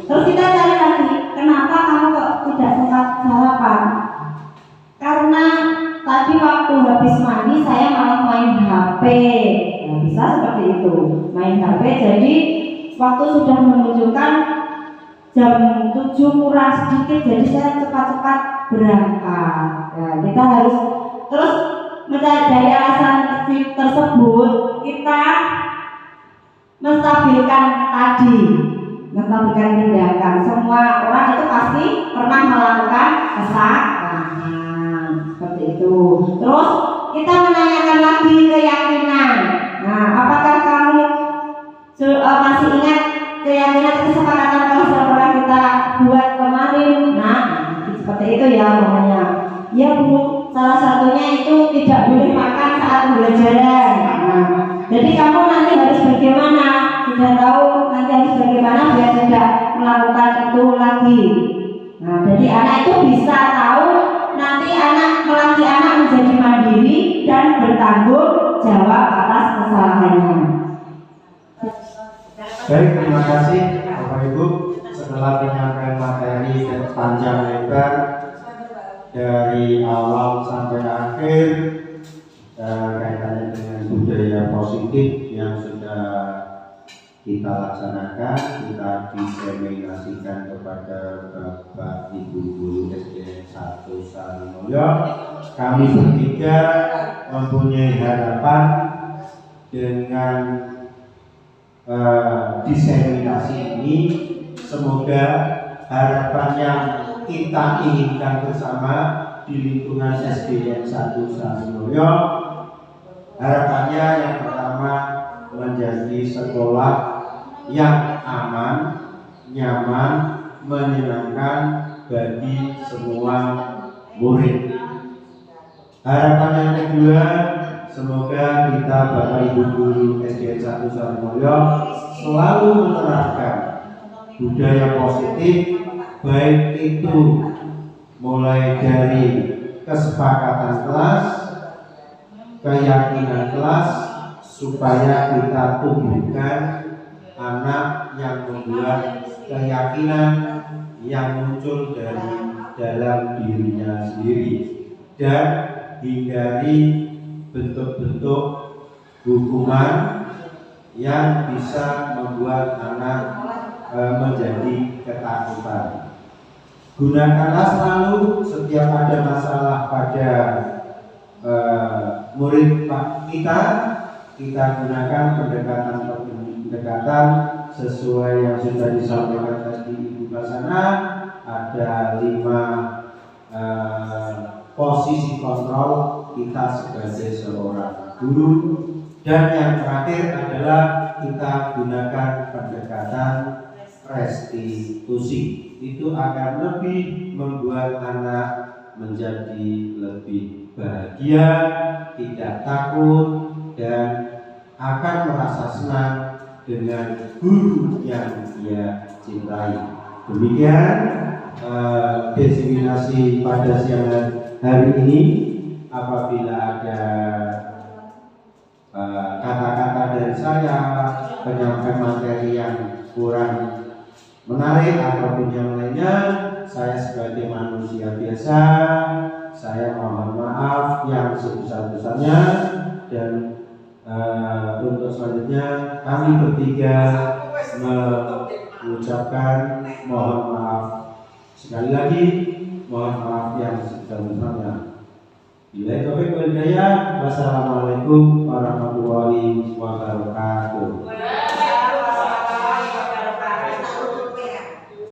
Terus kita cari lagi. Kenapa kamu kok tidak sempat sarapan? Karena tadi waktu habis mandi saya malah main HP. Nah, bisa seperti itu, main HP. Jadi waktu sudah menunjukkan jam 7 kurang sedikit, jadi saya cepat-cepat berangkat. Nah, kita harus terus mencari alasan tersebut. Kita menstabilkan tindakan. Semua orang itu pasti pernah melakukan kesalahan seperti itu. Terus kita menanyakan lagi keyakinan. Nah, apakah kamu masih ingat keyakinan kesepakatan kelas yang pernah kita buat kemarin? Nah, seperti itu ya namanya. Ya Bu, salah satunya itu tidak boleh makan saat pembelajaran. Nah, jadi kamu nanti harus bagaimana? Sudah tahu nanti harus bagaimana biar tidak melakukan itu lagi. Nah, jadi anak itu bisa tahu nanti melatih anak menjadi mandiri dan bertanggung jawab atas kesalahannya. Baik, terima kasih Bapak Ibu. Setelah penyampaian materi dan panjang lebar dari awal sampai akhir kaitannya dengan budaya positif yang sudah kita laksanakan, kita diseminasikan kepada Bapak Ibu Guru SDN 1 Sarimulyo. Kami bertiga mempunyai harapan dengan diseminasi ini, semoga harapan yang kita inginkan bersama di lingkungan SDN 1 Sarimulyo, harapannya yang pertama menjadi sekolah yang aman, nyaman, menyenangkan bagi semua murid. Harapan yang kedua, semoga kita Bapak Ibu Guru SDN 1 Sarimulyo selalu menerapkan budaya positif, baik itu mulai dari kesepakatan kelas, keyakinan kelas, supaya kita tumbuhkan anak yang membuat keyakinan yang muncul dari dalam dirinya sendiri dan hindari bentuk-bentuk hukuman yang bisa membuat anak menjadi ketakutan. Gunakanlah selalu setiap ada masalah pada murid kita gunakan pendekatan sesuai yang sudah disampaikan tadi Ibu Basana. Ada 5 posisi kontrol kita sebagai seorang guru, dan yang terakhir adalah kita gunakan pendekatan restitusi. Itu akan lebih membuat anak menjadi lebih bahagia, tidak takut, dan akan merasa senang dengan guru yang dia cintai. Demikian diseminasi pada siang hari ini. Apabila ada kata-kata dari saya, penyampaian materi yang kurang menarik ataupun yang lainnya, saya sebagai manusia biasa, saya mohon maaf yang sebesar-besarnya. Dan untuk selanjutnya kami bertiga mengucapkan mohon maaf sekali lagi, mohon maaf yang sebesar-besarnya. Wassalamualaikum warahmatullahi wabarakatuh.